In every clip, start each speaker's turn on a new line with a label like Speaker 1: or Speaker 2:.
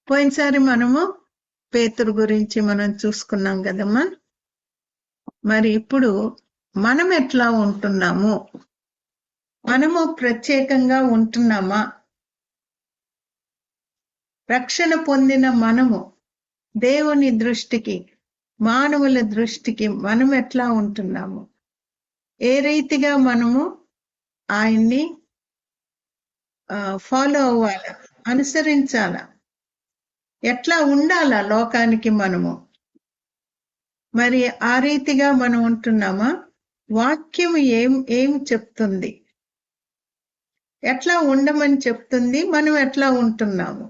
Speaker 1: పోయినసారి మనము పేతురు గురించి మనం చూసుకున్నాం కదమ్మా. మరి ఇప్పుడు మనం ఎట్లా ఉంటున్నాము? మనము ప్రత్యేకంగా ఉంటున్నామా? రక్షణ పొందిన మనము దేవుని దృష్టికి, మానవుల దృష్టికి మనం ఎట్లా ఉంటున్నాము? ఏ రీతిగా మనము ఆయన్ని ఫాలో అవ్వాలా, అనుసరించాలా, ఎట్లా ఉండాలా లోకానికి మనము? మరి ఆ రీతిగా మనం ఉంటున్నామా? వాక్యం ఏం చెప్తుంది, ఎట్లా ఉండమని చెప్తుంది, మనం ఎట్లా ఉంటున్నాము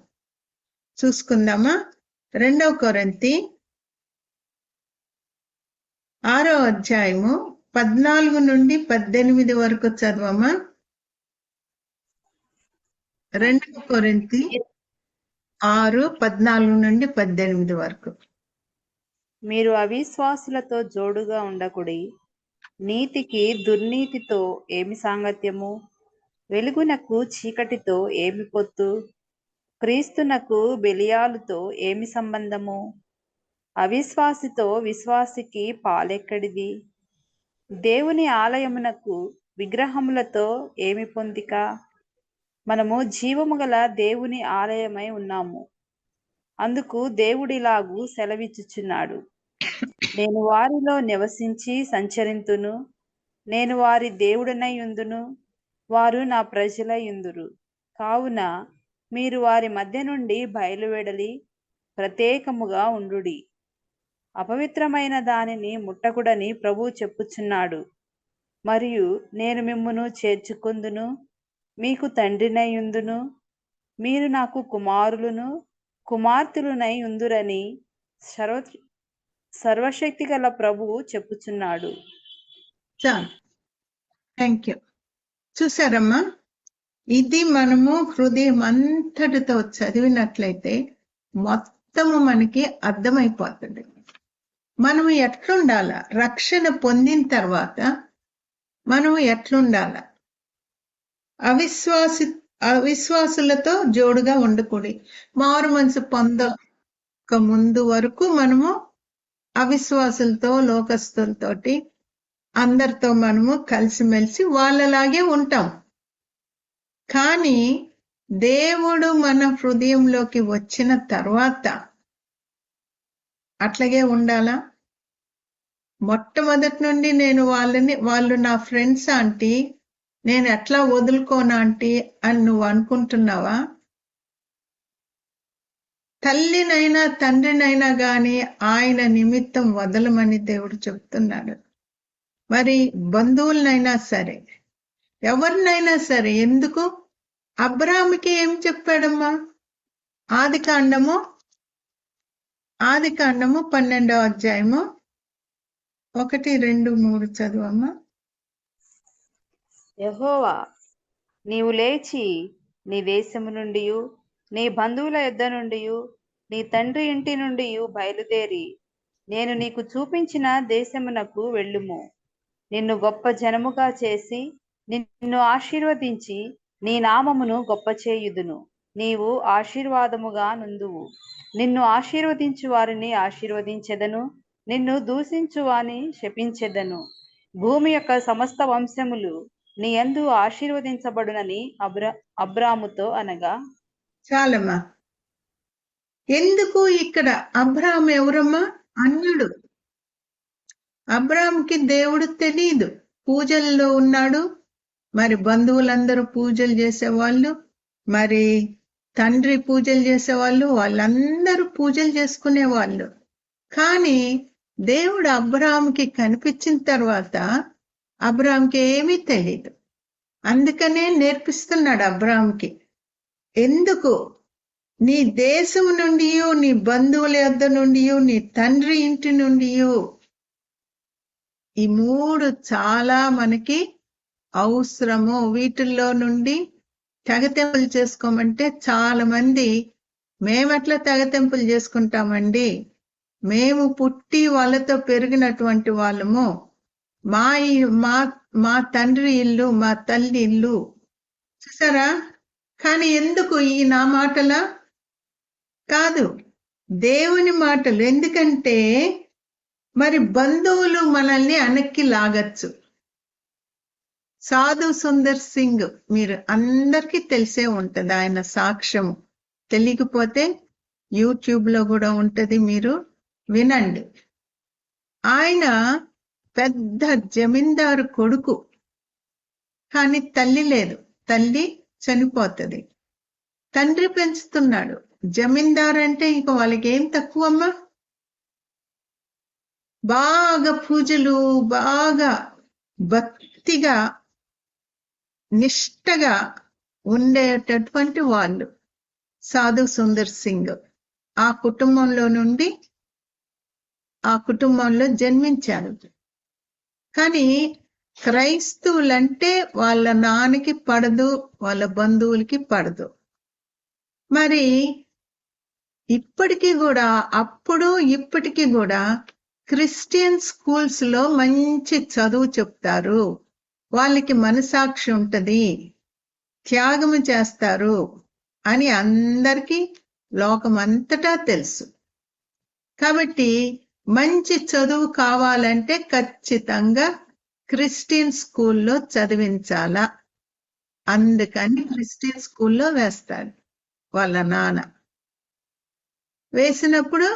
Speaker 1: చూసుకుందామా. 2 కొరింథీ 6వ అధ్యాయము 14 నుండి 18 వరకు చదవమా. 2 కొరింథీ 6:14 నుండి 18 వరకు.
Speaker 2: మీరు అవిశ్వాసులతో జోడుగా ఉండకుడి. నీతికి దుర్నీతితో ఏమి సాంగత్యము? వెలుగునకు చీకటితో ఏమి పొత్తు? క్రీస్తునకు బెలియాలుతో ఏమి సంబంధము? అవిశ్వాసితో విశ్వాసికి పాలెక్కడిది? దేవుని ఆలయమునకు విగ్రహములతో ఏమి పొందిక? మనము జీవము గల దేవుని ఆలయమై ఉన్నాము. అందుకు దేవుడిలాగు సెలవిచ్చుచున్నాడు, నేను వారిలో నివసించి సంచరింతును, నేను వారి దేవుడనై యుందును, వారు నా ప్రజలై యుందురు. కావున మీరు వారి మధ్య నుండి బయలువెడలి ప్రత్యేకముగా ఉండుడి. అపవిత్రమైన దానిని ముట్టకుడని ప్రభువు చెప్పుచున్నాడు. మరియు నేను మిమ్మును చేర్చుకొందును, మీకు తండ్రినై యుందును, మీరు నాకు కుమారులను కుమార్తెలునై ఉందురని సర్వశక్తి గల ప్రభువు చెప్పుచున్నాడు.
Speaker 1: చాలు, థ్యాంక్ యూ. చూసారమ్మా, ఇది మనము హృదయం అంతటితో చదివినట్లయితే మొత్తము మనకి అర్థమైపోతుంది. మనము ఎట్లుండాలా, రక్షణ పొందిన తర్వాత మనము ఎట్లుండాలా? అవిశ్వాసులతో జోడుగా ఉండకూడదు. మారు మనసు పొందక ముందు వరకు మనము అవిశ్వాసులతో, లోకస్తులతోటి, అందరితో మనము కలిసిమెలిసి వాళ్ళలాగే ఉంటాం. కానీ దేవుడు మన హృదయంలోకి వచ్చిన తర్వాత అట్లాగే ఉండాలా? మొట్టమొదటి నుండి వాళ్ళు నా ఫ్రెండ్స్ ఆంటీ, నేను ఎట్లా వదులుకోను ఆంటీ అని నువ్వు అనుకుంటున్నావా? తల్లినైనా తండ్రినైనా గాని ఆయన నిమిత్తం వదలమని దేవుడు చెప్తున్నాడు. మరి బంధువులనైనా సరే, ఎవరినైనా సరే. ఎందుకు? అబ్రాహాముకి ఏం చెప్పాడమ్మా? ఆది కాండము 12వ అధ్యాయము 1, 2, 3 చదువమ్మా.
Speaker 2: యెహోవా, నీవు లేచి నీ దేశము నుండి, నీ బంధువుల యొద్ద నుండి, నీ తండ్రి ఇంటి నుండి బయలుదేరి నేను నీకు చూపించిన దేశమునకు వెళ్ళుము. నిన్ను గొప్ప జనముగా చేసి నిన్ను ఆశీర్వదించి నీ నామమును గొప్ప చేయుదును. నీవు ఆశీర్వాదముగా నుందువు. నిన్ను ఆశీర్వదించు వారిని ఆశీర్వదించెదను, నిన్ను దూషించు వారిని శపించెదను. భూమి యొక్క సమస్త వంశములు నీ యందు ఆశీర్వదించబడునని అబ్రాముతో అనగా.
Speaker 1: చాలమ్మా. ఎందుకు ఇక్కడ అబ్రాహాం ఎవరమ్మా? అన్యుడు. అబ్రాహాంకి దేవుడు తెలీదు, పూజల్లో ఉన్నాడు. మరి బంధువులందరూ పూజలు చేసేవాళ్ళు, మరి తండ్రి పూజలు చేసేవాళ్ళు, వాళ్ళందరూ పూజలు చేసుకునేవాళ్ళు. కానీ దేవుడు అబ్రాహాంకి కనిపించిన తర్వాత అబ్రాహాంకి ఏమీ తెలియదు. అందుకనే నేర్పిస్తున్నాడు అబ్రాహాంకి. ఎందుకు? నీ దేశం నుండి, నీ బంధువుల యొద్ద నుండి, నీ తండ్రి ఇంటి నుండి. ఈ 3 చాలా మనకి అవసరము. వీటిల్లో నుండి తెగతెంపులు చేసుకోమంటే చాలా మంది, మేమెట్లా తెగతెంపులు చేసుకుంటామండి, మేము పుట్టి వాళ్ళతో పెరిగినటువంటి వాళ్ళము, మా తండ్రి ఇల్లు, మా తల్లి ఇల్లు. చూసారా? కానీ ఎందుకు ఈ నా మాటల కాదు, దేవుని మాటలు. ఎందుకంటే మరి బంధువులు మనల్ని వెనక్కి లాగచ్చు. సాధు సుందర్ సింగ్ మీరు అందరికీ తెలిసే ఉంటది ఆయన సాక్ష్యము. తెలియకపోతే యూట్యూబ్ లో కూడా ఉంటది, మీరు వినండి. ఆయన పెద్ద జమీందారు కొడుకు, కానీ తల్లి లేదు. తల్లి చనిపోతుంది, తండ్రి పెంచుతున్నాడు. జమీందారు అంటే ఇంక వాళ్ళకి ఏం తక్కువమ్మా. బాగా పూజలు, బాగా భక్తిగా నిష్టగా ఉండేటటువంటి వాళ్ళు సాధు సుందర్ సింగ్. ఆ కుటుంబంలో నుండి ఆ కుటుంబంలో జన్మించారు. కానీ క్రైస్తవులంటే వాళ్ళ నాన్నకి పడదు, వాళ్ళ బంధువులకి పడదు. మరి ఇప్పటికీ కూడా, అప్పుడు ఇప్పటికీ కూడా క్రిస్టియన్ స్కూల్స్ లో మంచి చదువు చెప్తారు. వాళ్ళకి మనసాక్షి ఉంటది, త్యాగము చేస్తారు అని అందరికీ లోకమంతటా తెలుసు. కాబట్టి మంచి చదువు కావాలంటే ఖచ్చితంగా క్రిస్టియన్ స్కూల్లో చదివించాలా. అందుకని క్రిస్టియన్ స్కూల్లో వేస్తాడు వాళ్ళ నాన్న. వేసినప్పుడు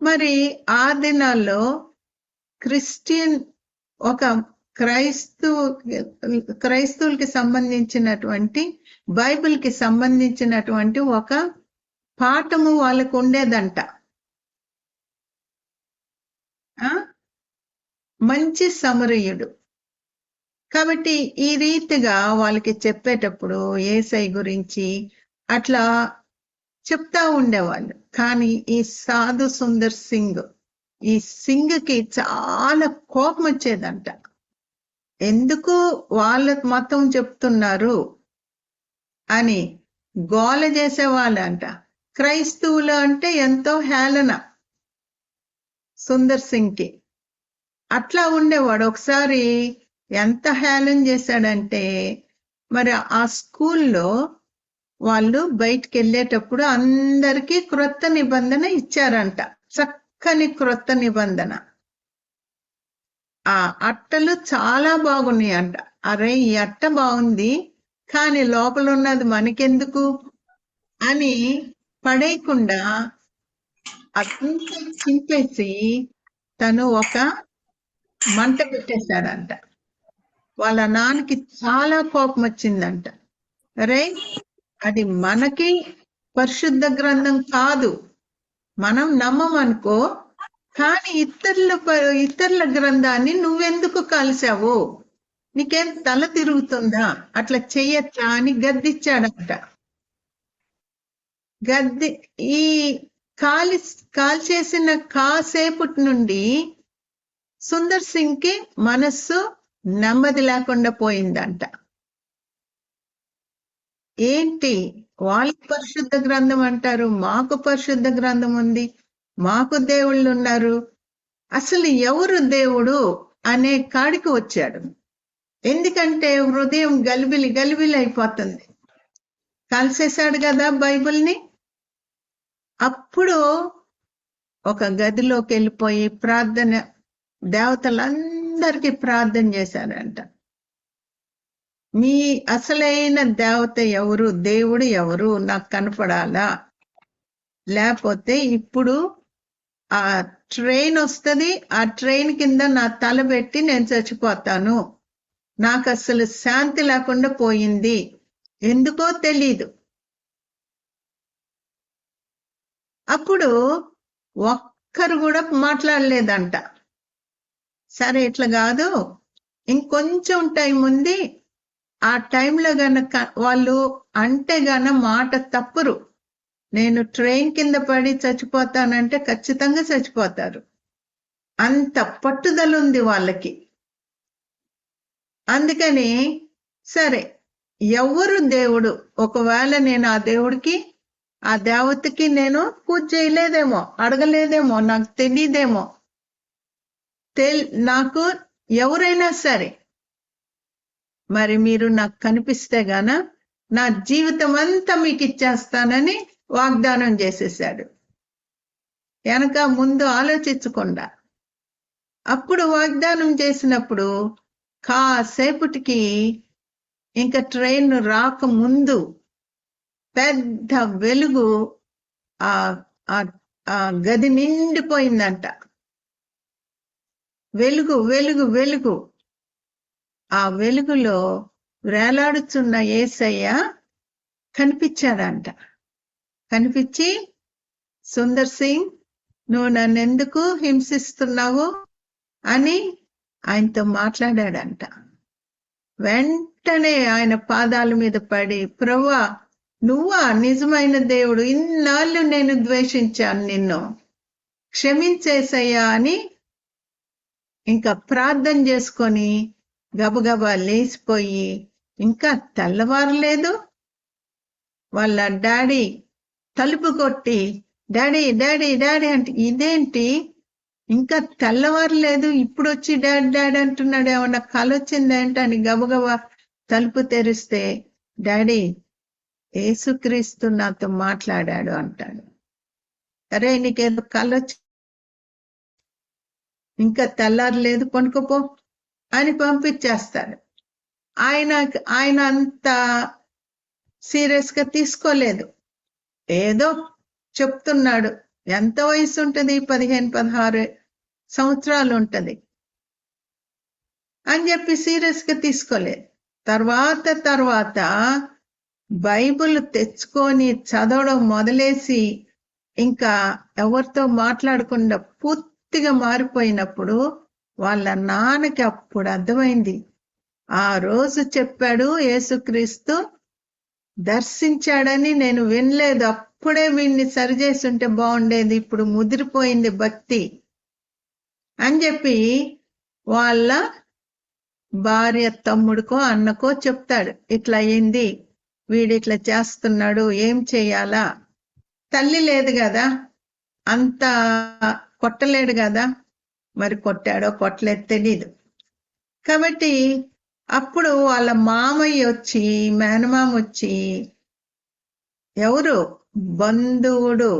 Speaker 1: మరి ఆ దినాల్లో క్రిస్టియన్ ఒక క్రైస్తవులకి సంబంధించినటువంటి, బైబిల్కి సంబంధించినటువంటి ఒక పాఠము వాళ్ళకు ఉండేదంట. మంచి సమరయుడు. కాబట్టి ఈ రీతిగా వాళ్ళకి చెప్పేటప్పుడు యేసయ్య గురించి అట్లా చెప్తా ఉండేవాళ్ళు. కానీ ఈ సాధు సుందర్ సింగ్, ఈ సింగ్కి చాలా కోపం వచ్చేదంట. ఎందుకు వాళ్ళ మతం చెప్తున్నారు అని గోల చేసేవాళ్ళంట. క్రైస్తవులు అంటే ఎంతో హేళన సుందర్ సింగ్కి. అట్లా ఉండేవాడు. ఒకసారి ఎంత హేళన చేశాడంటే, మరి ఆ స్కూల్లో వాళ్ళు బయటికి వెళ్ళేటప్పుడు అందరికీ క్రొత్త నిబంధన ఇచ్చారంట. చక్కని క్రొత్త నిబంధన. ఆ అట్టలు చాలా బాగున్నాయి అంట. అరే ఈ అట్ట బాగుంది, కానీ లోపల ఉన్నది మనకెందుకు అని పడేయకుండా అదంతా చింపేసి తను ఒక మంట పెట్టేశాడంట. వాళ్ళ నాన్నకి చాలా కోపం వచ్చిందంట. అరే అది మనకి పరిశుద్ధ గ్రంథం కాదు, మనం నమ్మమనుకో, కానీ ఇతరుల గ్రంథాన్ని నువ్వెందుకు కలిసావు, నీకేం తల తిరుగుతుందా, అట్లా చెయ్యొచ్చా అని గద్దిచ్చాడంట. ఈ కాల్చేసిన కాసేపటి నుండి సుందర్ సింగ్ కి మనస్సు నెమ్మది లేకుండా పోయిందంట. ఏంటి వాళ్ళకి పరిశుద్ధ గ్రంథం అంటారు, మాకు పరిశుద్ధ గ్రంథం ఉంది, మాకు దేవుళ్ళు ఉన్నారు, అసలు ఎవరు దేవుడు అనే కాడికి వచ్చాడు. ఎందుకంటే హృదయం గలిబిలి అయిపోతుంది. కలిసేశాడు కదా బైబిల్ని. అప్పుడు ఒక గదిలోకి వెళ్ళిపోయి దేవతలందరికీ ప్రార్థన చేశాడంట. మీ అసలైన దేవత ఎవరు, దేవుడు ఎవరు నాకు కనపడాలా, లేకపోతే ఇప్పుడు ఆ ట్రైన్ వస్తుంది, ఆ ట్రైన్ కింద నా తల పెట్టి నేను చచ్చిపోతాను, నాకు అసలు శాంతి లేకుండా పోయింది, ఎందుకో తెలీదు. అప్పుడు ఒక్కరు కూడా మాట్లాడలేదంట. సరే ఇట్లా కాదు, ఇంకొంచెం టైం ఉంది, ఆ టైంలో గనక వాళ్ళు అంటే మాట తప్పరు, నేను ట్రైన్ కింద పడి చచ్చిపోతానంటే ఖచ్చితంగా చచ్చిపోతారు. అంత పట్టుదల ఉంది వాళ్ళకి. అందుకని సరే ఎవరు దేవుడు, ఒకవేళ నేను ఆ దేవుడికి ఆ దేవతకి నేను పూజ చేయలేదేమో, అడగలేదేమో, నాకు తెలియదేమో, నాకు ఎవరైనా సరే మరి మీరు నాకు కనిపిస్తే గాన నా జీవితం అంతా మీకు ఇచ్చేస్తానని వాగ్దానం చేసేసాడు, వెనక ముందు ఆలోచించకుండా. అప్పుడు వాగ్దానం చేసినప్పుడు కాసేపటికి ఇంకా ట్రైన్ రాకముందు పెద్ద వెలుగు ఆ ఆ గది నిండిపోయిందంట. వెలుగు వెలుగు వెలుగు. ఆ వెలుగులో వేలాడుచున్న యేసయ్య కనిపించాడంట. కనిపించి, సుందర్ సింగ్, నువ్వు నన్ను ఎందుకు హింసిస్తున్నావు అని ఆయనతో మాట్లాడాడంట. వెంటనే ఆయన పాదాల మీద పడి, ప్రభువా, నువ్వా నిజమైన దేవుడు, ఇన్నాళ్ళు నేను ద్వేషించాను నిన్ను, క్షమించేసయ్యా అని ఇంకా ప్రార్థన చేసుకొని గబగబా లేచిపోయి, ఇంకా తెల్లవారలేదు, వాళ్ళ డాడీ తలుపు కొట్టి, డాడీ డాడీ డాడీ అంటే, ఇదేంటి ఇంకా తెల్లవారలేదు, ఇప్పుడు వచ్చి డాడీ డాడీ అంటున్నాడు, ఏమన్నా కల వచ్చిందేంటి అని గబగబా తలుపు తెరిస్తే, డాడీ, యేసుక్రీస్తు నాతో మాట్లాడాడు అంటాడు. అరే, నీకేదో కల వచ్చి, ఇంకా తెల్లారలేదు, పనుకోపో అని పంపించేస్తాడు. ఆయన అంత సీరియస్ గా తీసుకోలేదు, ఏదో చెప్తున్నాడు. ఎంత వయసు ఉంటుంది, 15-16 సంవత్సరాలు ఉంటది అని చెప్పి సీరియస్ గా తీసుకోలేదు. తర్వాత బైబిల్ తెచ్చుకొని చదవడం మొదలేసి ఇంకా ఎవరితో మాట్లాడకుండా పూర్తిగా మారిపోయినప్పుడు వాళ్ళ నాన్నకి అప్పుడు అర్థమైంది. ఆ రోజు చెప్పాడు యేసుక్రీస్తు దర్శించాడని నేను వినలేదు, అప్పుడే వీడిని సరిచేసి ఉంటే బాగుండేది, ఇప్పుడు ముదిరిపోయింది భక్తి అని చెప్పి వాళ్ళ భార్య తమ్ముడికో అన్నకో చెప్తాడు. ఇట్లా అయింది, వీడిట్లా చేస్తున్నాడు, ఏం చెయ్యాలా? తల్లి లేదు కదా, అంత కొట్టలేడు కదా, మరి కొట్టాడో కొట్టలేదు తెలీదు. కాబట్టి అప్పుడు వాళ్ళ మామయ్య వచ్చి, మేనమామ వచ్చి, ఎవరు బంధువుడు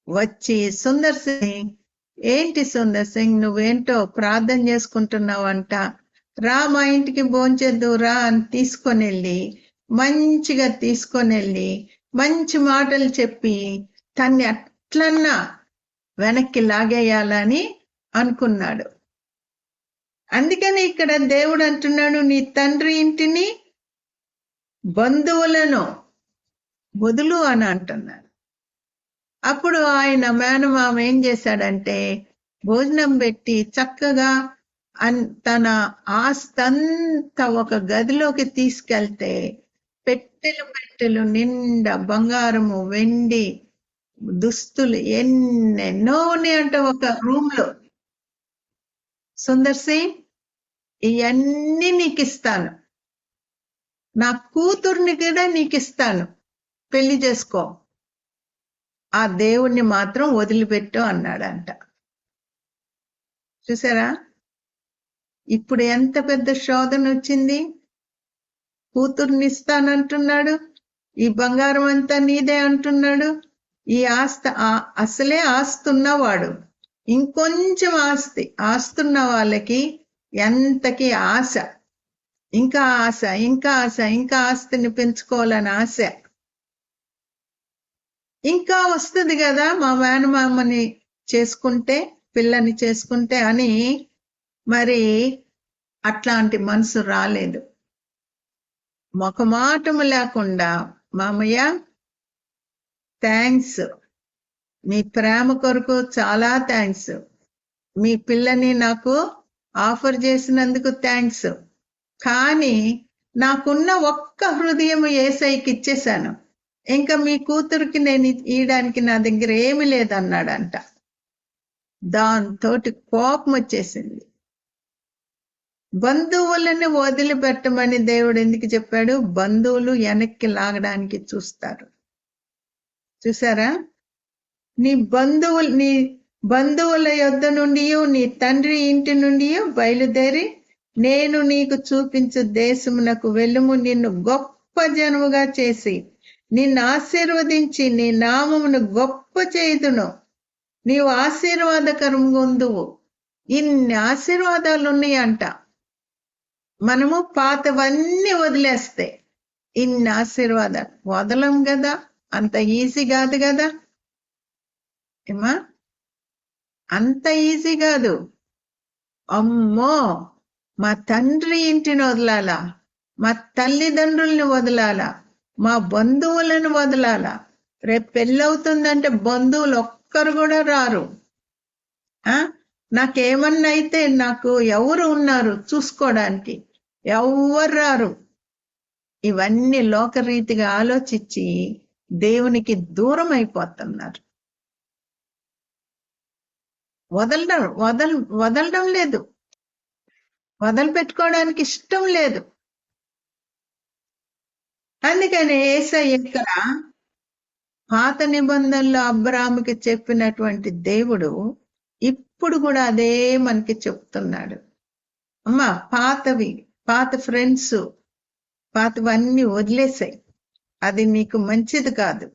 Speaker 1: వచ్చి, సుందర్ సింగ్, ఏంటి సుందర్ సింగ్, నువ్వేంటో ప్రార్థన చేసుకుంటున్నావంట, రా మా ఇంటికి భోంచేద్దురా అని తీసుకొని వెళ్ళి, మంచిగా తీసుకొని వెళ్ళి మంచి మాటలు చెప్పి తన్ని అట్లన్నా వెనక్కి లాగేయాలని అనుకున్నాడు. అందుకని ఇక్కడ దేవుడు అంటున్నాడు, నీ తండ్రి ఇంటిని బంధువులను వదులు అని అంటున్నాడు. అప్పుడు ఆయన మేనమామ ఏం చేశాడంటే, భోజనం పెట్టి చక్కగా తన ఆస్తంతా ఒక గదిలోకి తీసుకెళ్తే, పెట్టెలు నిండా బంగారము, వెండి, దుస్తులు ఎన్నెన్నో ఉన్నాయంట ఒక రూమ్ లో. సుందర్ సింగ్, ఇవన్నీ నీకు ఇస్తాను, నా కూతుర్ని కూడా నీకు ఇస్తాను, పెళ్లి చేసుకో, ఆ దేవుణ్ణి మాత్రం వదిలిపెట్టు అన్నాడంట. చూసారా, ఇప్పుడు ఎంత పెద్ద శోధన వచ్చింది. కూతుర్ని ఇస్తానంటున్నాడు, ఈ బంగారం అంతా నీదే అంటున్నాడు, ఈ అసలే ఆస్తున్నవాడు, ఇంకొంచెం ఆస్తున్న వాళ్ళకి ఎంతకి ఆశ, ఇంకా ఆశ, ఇంకా ఆశ, ఇంకా ఆస్తిని పెంచుకోవాలని ఆశ, ఇంకా వస్తుంది కదా మా మేనమామని చేసుకుంటే, పిల్లని చేసుకుంటే అని. మరి అట్లాంటి మనసు రాలేదు. మొఖమాటము లేకుండా, మామయ్య థ్యాంక్స్, మీ ప్రేమ కొరకు చాలా థ్యాంక్స్, మీ పిల్లని నాకు ఆఫర్ చేసినందుకు థ్యాంక్స్, కానీ నాకున్న ఒక్క హృదయం యేసయ్యకి ఇచ్చేశాను, ఇంకా మీ కూతురికి నేను ఇయడానికి నా దగ్గర ఏమీ లేదన్నాడంట. దాంతోటి కోపం వచ్చేసింది. బంధువులను వదిలిపెట్టమని దేవుడు ఎందుకు చెప్పాడు? బంధువులు వెనక్కి లాగడానికి చూస్తారు. చూసారా, నీ బంధువుల యొద్ద నుండి, నీ తండ్రి ఇంటి నుండి బయలుదేరి నేను నీకు చూపించు దేశమునకు వెళ్ళుము, నిన్ను గొప్ప జనముగా చేసి నిన్ను ఆశీర్వదించి నీ నామమును గొప్ప చేయుదును. నీవు ఆశీర్వాదకరంగుందువు. ఇన్ని ఆశీర్వాదాలు ఉన్నాయంట. మనము పాతవన్నీ వదిలేస్తే ఇన్ని ఆశీర్వాదాలు వదలం కదా, అంత ఈజీ కాదు కదా ఏమా, అంత ఈజీ కాదు. అమ్మో, మా తండ్రి ఇంటిని వదలాలా, మా తల్లిదండ్రుల్ని వదలాలా, మా బంధువులను వదలాలా. రేపు పెళ్ళవుతుందంటే బంధువులు ఒక్కరు కూడా రారు. నాకేమన్నా అయితే నాకు ఎవరు ఉన్నారు చూసుకోవడానికి? ఎవ్వరు రారు. ఇవన్నీ లోకరీతిగా ఆలోచించి దేవునికి దూరం అయిపోతున్నారు. వదలడం లేదు, వదిలిపెట్టుకోవడానికి ఇష్టం లేదు. అందుకని యేసయ్య ఇక్కడ పాత నిబంధనలో అబ్రాహాముకి చెప్పినటువంటి దేవుడు ఇప్పుడు కూడా అదే మనకి చెప్తున్నాడు. అమ్మా, పాత ఫ్రెండ్స్, పాతవన్నీ వదిలేసాయి, అది నీకు మంచిది కాదు.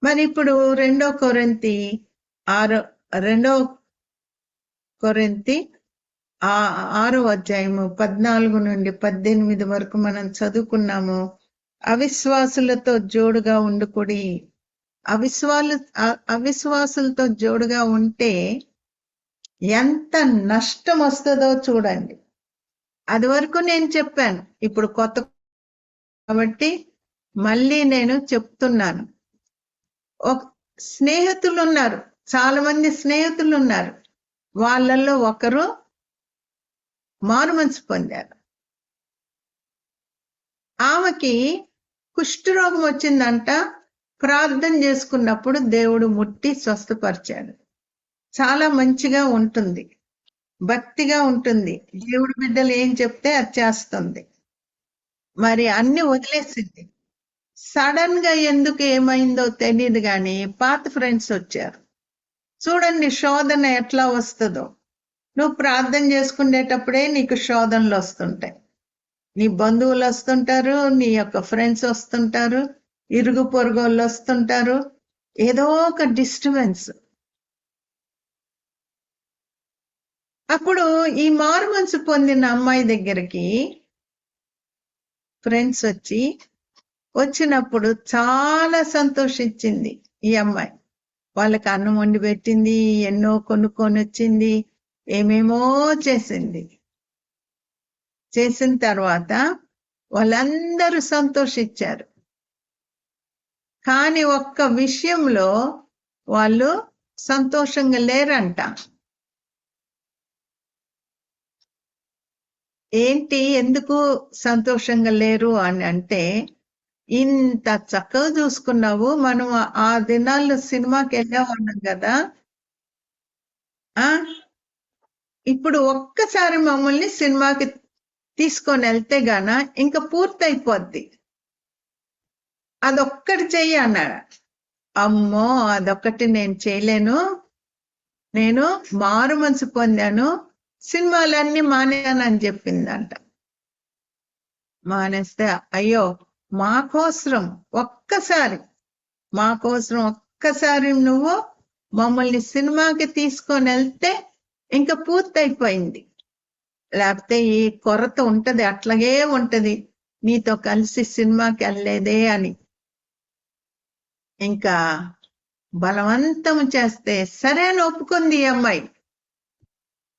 Speaker 1: మరి ఇప్పుడు 2 కొరింథీ 6వ అధ్యాయము 14 నుండి 18 వరకు మనం చదువుకున్నాము. అవిశ్వాసులతో జోడుగా ఉండుకుడి. అవిశ్వాసులతో జోడుగా ఉంటే ఎంత నష్టం వస్తుందో చూడండి. అది వరకు నేను చెప్పాను, ఇప్పుడు కొత్త కాబట్టి మళ్ళీ నేను చెప్తున్నాను. స్నేహితులు ఉన్నారు, చాలా మంది స్నేహితులు ఉన్నారు. వాళ్ళల్లో ఒకరు మారుమనసు పొందారు. ఆమెకి కుష్ఠరోగం వచ్చిందంట. ప్రార్థన చేసుకున్నప్పుడు దేవుడు ముట్టి స్వస్థపరిచాడు. చాలా మంచిగా ఉంటుంది, భక్తిగా ఉంటుంది. దేవుడి బిడ్డలు ఏం చెప్తే అది చేస్తుంది. మరి అన్ని వదిలేసింది. సడన్ గా ఎందుకు ఏమైందో తెలియదు కానీ పాత ఫ్రెండ్స్ వచ్చారు. చూడండి శోధన ఎట్లా వస్తుందో. నువ్వు ప్రార్థన చేసుకునేటప్పుడే నీకు శోధనలు వస్తుంటాయి. నీ బంధువులు వస్తుంటారు, నీ యొక్క ఫ్రెండ్స్ వస్తుంటారు, ఇరుగు పొరుగు వాళ్ళు వస్తుంటారు. ఏదో ఒక డిస్టర్బెన్స్. అప్పుడు ఈ మారుమనసు పొందిన అమ్మాయి దగ్గరికి ఫ్రెండ్స్ వచ్చినప్పుడు చాలా సంతోషించింది ఈ అమ్మాయి. వాళ్ళకి అన్నం వండి పెట్టింది, ఎన్నో కొనుక్కొని వచ్చింది, ఏమేమో చేసింది. చేసిన తర్వాత వాళ్ళందరూ సంతోషించారు. కానీ ఒక్క విషయంలో వాళ్ళు సంతోషంగా లేరంట. ఏంటి, ఎందుకు సంతోషంగా లేరు అని అంటే, ఇంత చక్కగా చూసుకున్నావు, మనం ఆ దినాల్లో సినిమాకి వెళ్ళేవాళ్ళం కదా, ఇప్పుడు ఒక్కసారి మమ్మల్ని సినిమాకి తీసుకొని వెళ్తే గాన ఇంకా పూర్తయిపోద్ది, అదొక్కటి చెయ్యి అన్నాడు. అమ్మో, అదొక్కటి నేను చేయలేను, నేను మారు మనసు పొందాను, సినిమాలన్నీ మానేయానని చెప్పిందంట. మానేస్తే, అయ్యో మా కోసం ఒక్కసారి నువ్వు మమ్మల్ని సినిమాకి తీసుకొని వెళ్తే ఇంకా పూర్తయిపోయింది, లేకపోతే ఈ కొరత ఉంటది, అట్లాగే ఉంటది, నీతో కలిసి సినిమాకి వెళ్ళలేదే అని. ఇంకా బలవంతం చేస్తే సరే అని ఒప్పుకుంది ఈ అమ్మాయి.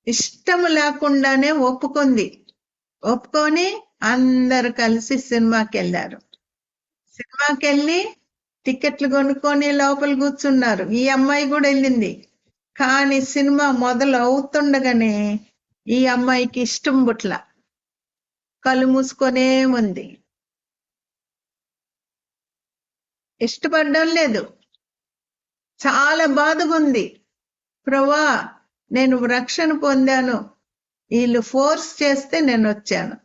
Speaker 1: ఇష్టం లేకుండానే ఒప్పుకొని అందరు కలిసి సినిమాకి వెళ్ళారు. సినిమాకి వెళ్ళి టికెట్లు కొనుక్కొని లోపల కూర్చున్నారు. ఈ అమ్మాయి కూడా వెళ్ళింది. కానీ సినిమా మొదలు అవుతుండగానే ఈ అమ్మాయికి ఇష్టం పుట్ల, కళ్ళు మూసుకొనే ఉంది, ఇష్టపడడం లేదు, చాలా బాధగా ఉంది. ప్రభువా, నేను రక్షణ పొందాను, వీళ్ళు ఫోర్స్ చేస్తే నేను వచ్చాను.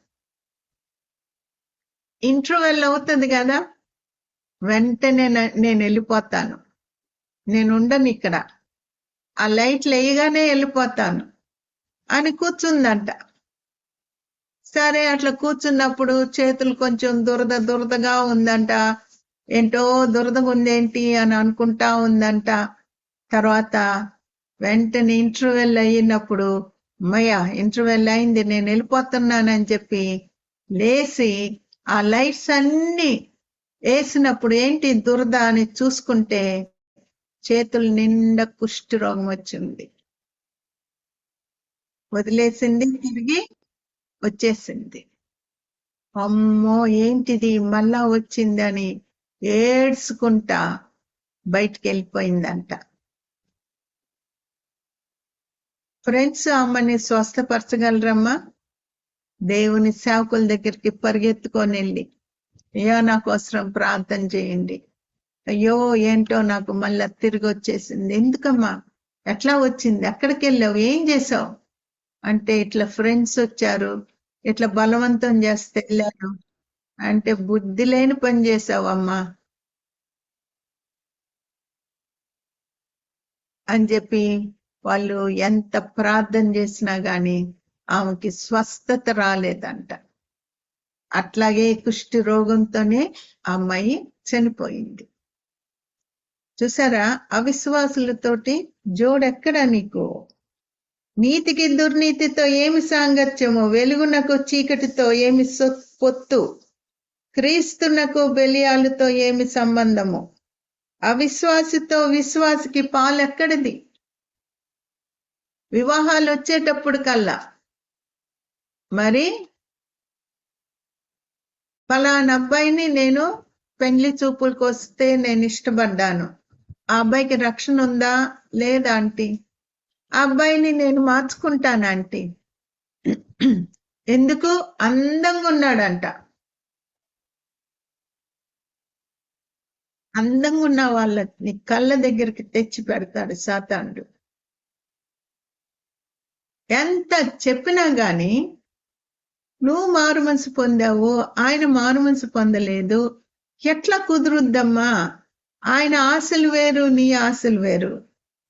Speaker 1: ఇంటర్వెల్ అవుతుంది కదా, వెంటనే నేను వెళ్ళిపోతాను, నేను ఉండను ఇక్కడ, ఆ లైట్లు వేయగానే వెళ్ళిపోతాను అని కూర్చుందంట. సరే అట్లా కూర్చున్నప్పుడు చేతులు కొంచెం దురదగా ఉందంట. ఏంటో దురదగా ఉందేంటి అని అనుకుంటా ఉందంట. తర్వాత వెంటనే ఇంటర్వెల్ అయినప్పుడు అమ్మయ్య ఇంటర్వెల్ అయింది, నేను వెళ్ళిపోతున్నానని చెప్పి లేచి ఆ లైట్స్ అన్ని వేసినప్పుడు ఏంటి దురద అని చూసుకుంటే చేతులు నిండా కుష్టి రోగం వచ్చింది. వదిలేసింది, తిరిగి వచ్చేసింది. అమ్మో ఏంటిది మళ్ళా వచ్చిందని ఏడ్చుకుంటా బయటికి వెళ్ళిపోయిందంట. ఫ్రెండ్స్ అమ్మని స్వస్థపరచగలరమ్మా? దేవుని సేవకుల దగ్గరికి పరిగెత్తుకొని వెళ్ళి అయ్యో నా కోసం ప్రార్థన చేయండి, అయ్యో ఏంటో నాకు మళ్ళా తిరిగి వచ్చేసింది. ఎందుకమ్మా, ఎట్లా వచ్చింది, ఎక్కడికి వెళ్ళావు, ఏం చేసావు అంటే ఇట్లా ఫ్రెండ్స్ వచ్చారు, ఇట్లా బలవంతం చేస్తే వెళ్ళాను అంటే బుద్ధి లేని పని చేసావమ్మా అని చెప్పి వాళ్ళు ఎంత ప్రార్థన చేసినా గాని ఆమెకి స్వస్థత రాలేదంట. అట్లాగే కుష్టి రోగంతోనే ఆ అమ్మాయి చనిపోయింది. చూసారా, అవిశ్వాసులతోటి జోడెక్కడా నీకు? నీతికి దుర్నీతితో ఏమి సాంగత్యము, వెలుగునకు చీకటితో ఏమి పొత్తు, క్రీస్తునకు బెలియాలతో ఏమి సంబంధము, అవిశ్వాసితో విశ్వాసికి పాలెక్కడిది? వివాహాలు వచ్చేటప్పుడు కల్లా మరి ఫలానా అబ్బాయిని నేను పెండ్లి చూపులకు వస్తే నేను ఇష్టపడ్డాను, ఆ అబ్బాయికి రక్షణ ఉందా లేదా ఆంటీ, ఆ అబ్బాయిని నేను మార్చుకుంటాను ఆంటీ. ఎందుకు? అందంగా ఉన్నాడంట. అందంగా ఉన్న వాళ్ళని కళ్ళ దగ్గరికి తెచ్చి పెడతాడు సాతానుడు. ఎంత చెప్పినా గాని నువ్వు మారు మనసు పొందావు, ఆయన మారు మనసు పొందలేదు, ఎట్లా కుదురుద్దమ్మా? ఆయన ఆశలు వేరు, నీ ఆశలు వేరు.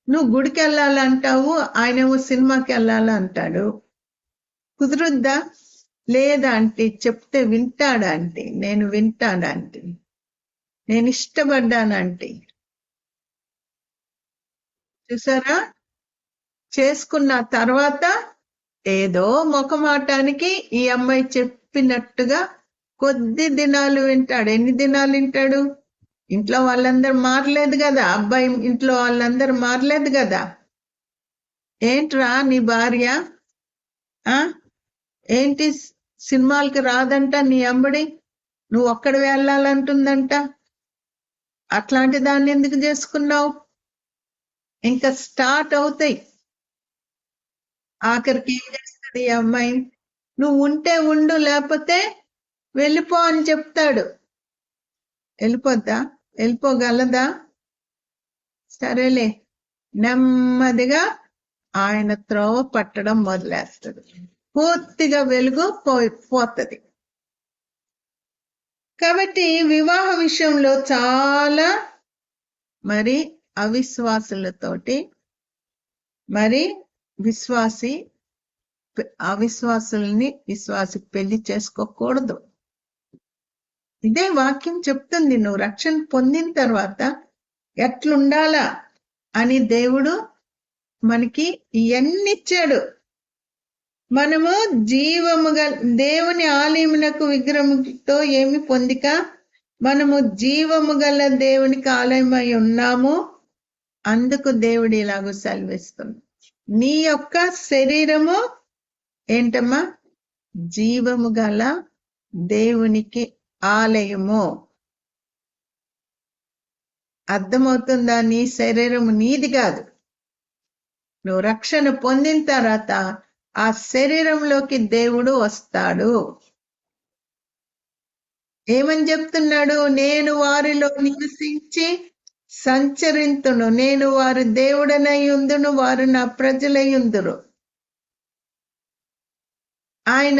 Speaker 1: నువ్వు గుడికి వెళ్ళాలంటావు, ఆయనేమో సినిమాకి వెళ్ళాలంటాడు. కుదురుద్దా? లేదా అంటే చెప్తే వింటాడంటే నేను వింటానంటే నేను ఇష్టపడ్డానంటే. చూసారా, చేసుకున్న తర్వాత ఏదో మొఖమాటానికి ఈ అమ్మాయి చెప్పినట్టుగా కొద్ది దినాలు వింటాడు. ఎన్ని దినాలు వింటాడు? ఇంట్లో వాళ్ళందరూ మారలేదు కదా, అబ్బాయి ఇంట్లో వాళ్ళందరూ మారలేదు కదా. ఏంట్రా నీ భార్య ఏంటి సినిమాలకి రాదంట, నీ అమ్మడి నువ్వు ఒక్కడ వెళ్ళాలంటుందంట, అట్లాంటి దాన్ని ఎందుకు చేసుకున్నావు? ఇంకా స్టార్ట్ అవుతాయి. ఆఖరికి ఏం చేస్తాడు ఈ అమ్మాయి? నువ్వు ఉంటే ఉండు, లేకపోతే వెళ్ళిపో అని చెప్తాడు. వెళ్ళిపోద్దా? వెళ్ళిపోగలదా? సరేలే, నెమ్మదిగా ఆయన త్రోవ పట్టడం మొదలేస్తాడు. పూర్తిగా వెలుగు పోతుంది. కాబట్టి వివాహ విషయంలో చాలా మరి అవిశ్వాసులతోటి మరి అవిశ్వాసుల్ని విశ్వాసి పెళ్లి చేసుకోకూడదు. ఇదే వాక్యం చెప్తుంది. నువ్వు రక్షణ పొందిన తర్వాత ఎట్లుండాలా అని దేవుడు మనకి ఇవన్నీ ఇచ్చాడు. మనము దేవుని ఆలయమునకు విగ్రహంతో ఏమి పొందిక, మనము జీవము గల దేవునికి ఆలయమై ఉన్నాము. అందుకు దేవుడు ఇలాగూ సెలవిస్తుంది, నీ యొక్క శరీరము ఏంటమ్మా? జీవము గల దేవునికి ఆలయము. అర్థమవుతుందా? నీ శరీరము నీది కాదు. నువ్వు రక్షణ పొందిన తర్వాత ఆ శరీరంలోకి దేవుడు వస్తాడు. ఏమని చెప్తున్నాడు? నేను వారిలో నివసించి సంచరింతును, నేను వారి దేవుడనై ఉందును, వారు నా ప్రజలై ఉందురు. ఆయన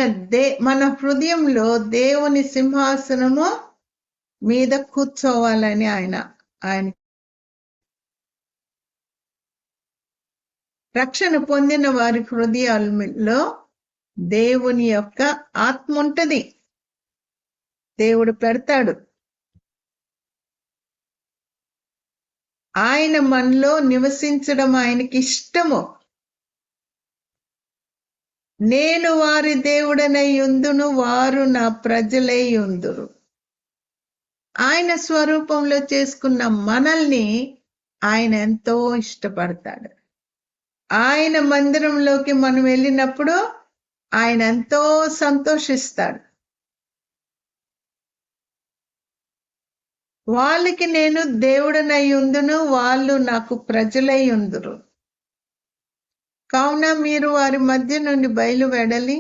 Speaker 1: మన హృదయంలో దేవుని సింహాసనము మీద కూర్చోవాలని ఆయన రక్షణ పొందిన వారి హృదయాల్లో దేవుని యొక్క ఆత్మ ఉంటది, దేవుడు పెడతాడు. ఆయన మనలో నివసించడం ఆయనకి ఇష్టము. నేను వారి దేవుడనై యుందును, వారు నా ప్రజలై యుందురు. ఆయన స్వరూపంలో చేసుకున్న మనల్ని ఆయన ఎంతో ఇష్టపడతాడు. ఆయన మందిరంలోకి మనం వెళ్ళినప్పుడు ఆయన ఎంతో సంతోషిస్తాడు. వాళ్ళకి నేను దేవుడనై ఉందును, వాళ్ళు నాకు ప్రజలై ఉందురు. కావున మీరు వారి మధ్య నుండి బయలువెడలి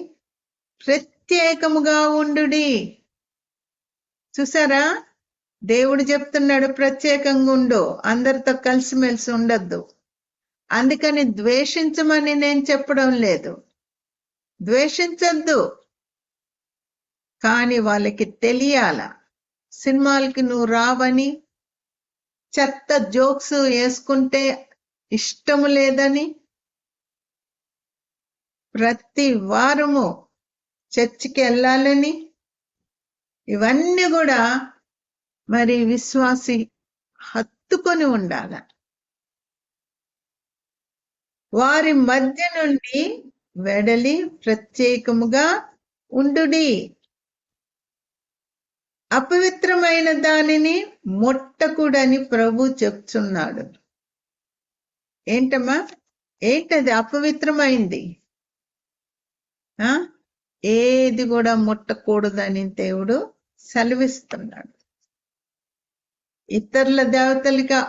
Speaker 1: ప్రత్యేకముగా ఉండుడి. చూసారా, దేవుడు చెప్తున్నాడు ప్రత్యేకంగా ఉండు, అందరితో కలిసిమెలిసి ఉండొద్దు. అందుకని ద్వేషించమని నేను చెప్పడం లేదు, ద్వేషించొద్దు. కానీ వాళ్ళకి తెలియాల, సినిమాలకి నువ్వు రావని, చెత్త జోక్స్ వేసుకుంటే ఇష్టము లేదని, ప్రతి వారము చర్చికి వెళ్ళాలని, ఇవన్నీ కూడా మరి విశ్వాసి హత్తుకొని ఉండాల. వారి మధ్య నుండి వెడలి ప్రత్యేకముగా ఉండుడి. అపవిత్రమైన దానిని ముట్టకూడని ప్రభు చెప్తున్నాడు. ఏంటమ్మా, ఏంటది అపవిత్రమైంది? ఏది కూడా ముట్టకూడదని దేవుడు సెలవిస్తున్నాడు. ఇతరుల దేవతలుగా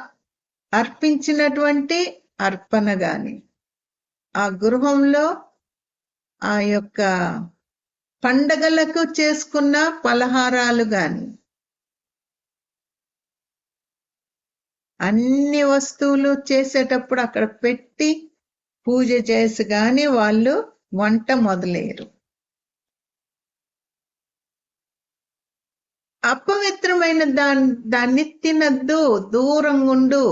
Speaker 1: అర్పించినటువంటి అర్పణ గాని, ఆ గృహంలో ఆ యొక్క పండగలకు చేసుకున్న పలహారాలు గాని, అన్ని వస్తువులు చేసేటప్పుడు అక్కడ పెట్టి పూజ చేసి గాని వాళ్ళు వంట మొదలేరు. అపవిత్రమైన దాన్ని తినద్దు, దూరంగా ఉండు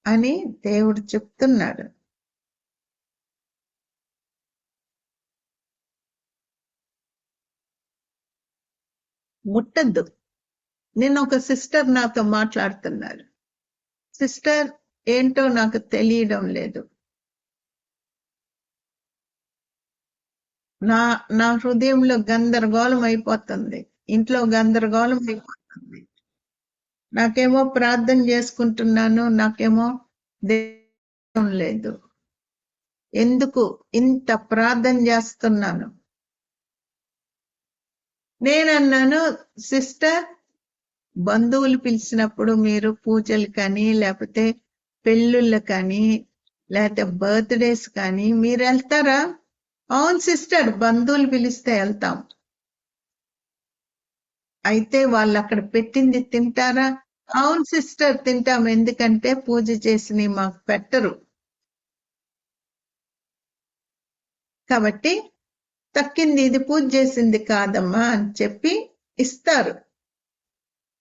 Speaker 1: అని దేవుడు చెప్తున్నాడు. ముట్టద్దు. నేను ఒక సిస్టర్ నాతో మాట్లాడుతున్నారు. సిస్టర్ ఏంటో నాకు తెలియడం లేదు, నా హృదయంలో గందరగోళం అయిపోతుంది, ఇంట్లో గందరగోళం అయిపోతుంది. నాకేమో ప్రార్థన చేసుకుంటున్నాను, నాకేమో దేవుడు లేదు. ఎందుకు ఇంత ప్రార్థన చేస్తున్నాను? నేనన్నాను, సిస్టర్, బంధువులు పిలిచినప్పుడు మీరు పూజలు కానీ, లేకపోతే పెళ్ళిళ్ళు కానీ, లేకపోతే బర్త్డేస్ కానీ మీరు వెళ్తారా? అవును సిస్టర్, బంధువులు పిలిస్తే వెళ్తాం. అయితే వాళ్ళు అక్కడ పెట్టింది తింటారా? అవును సిస్టర్, తింటాం. ఎందుకంటే పూజ చేసి మాకు పెట్టరు కాబట్టి తక్కింది ఇది పూజ చేసింది కాదమ్మా అని చెప్పి ఇస్తారు,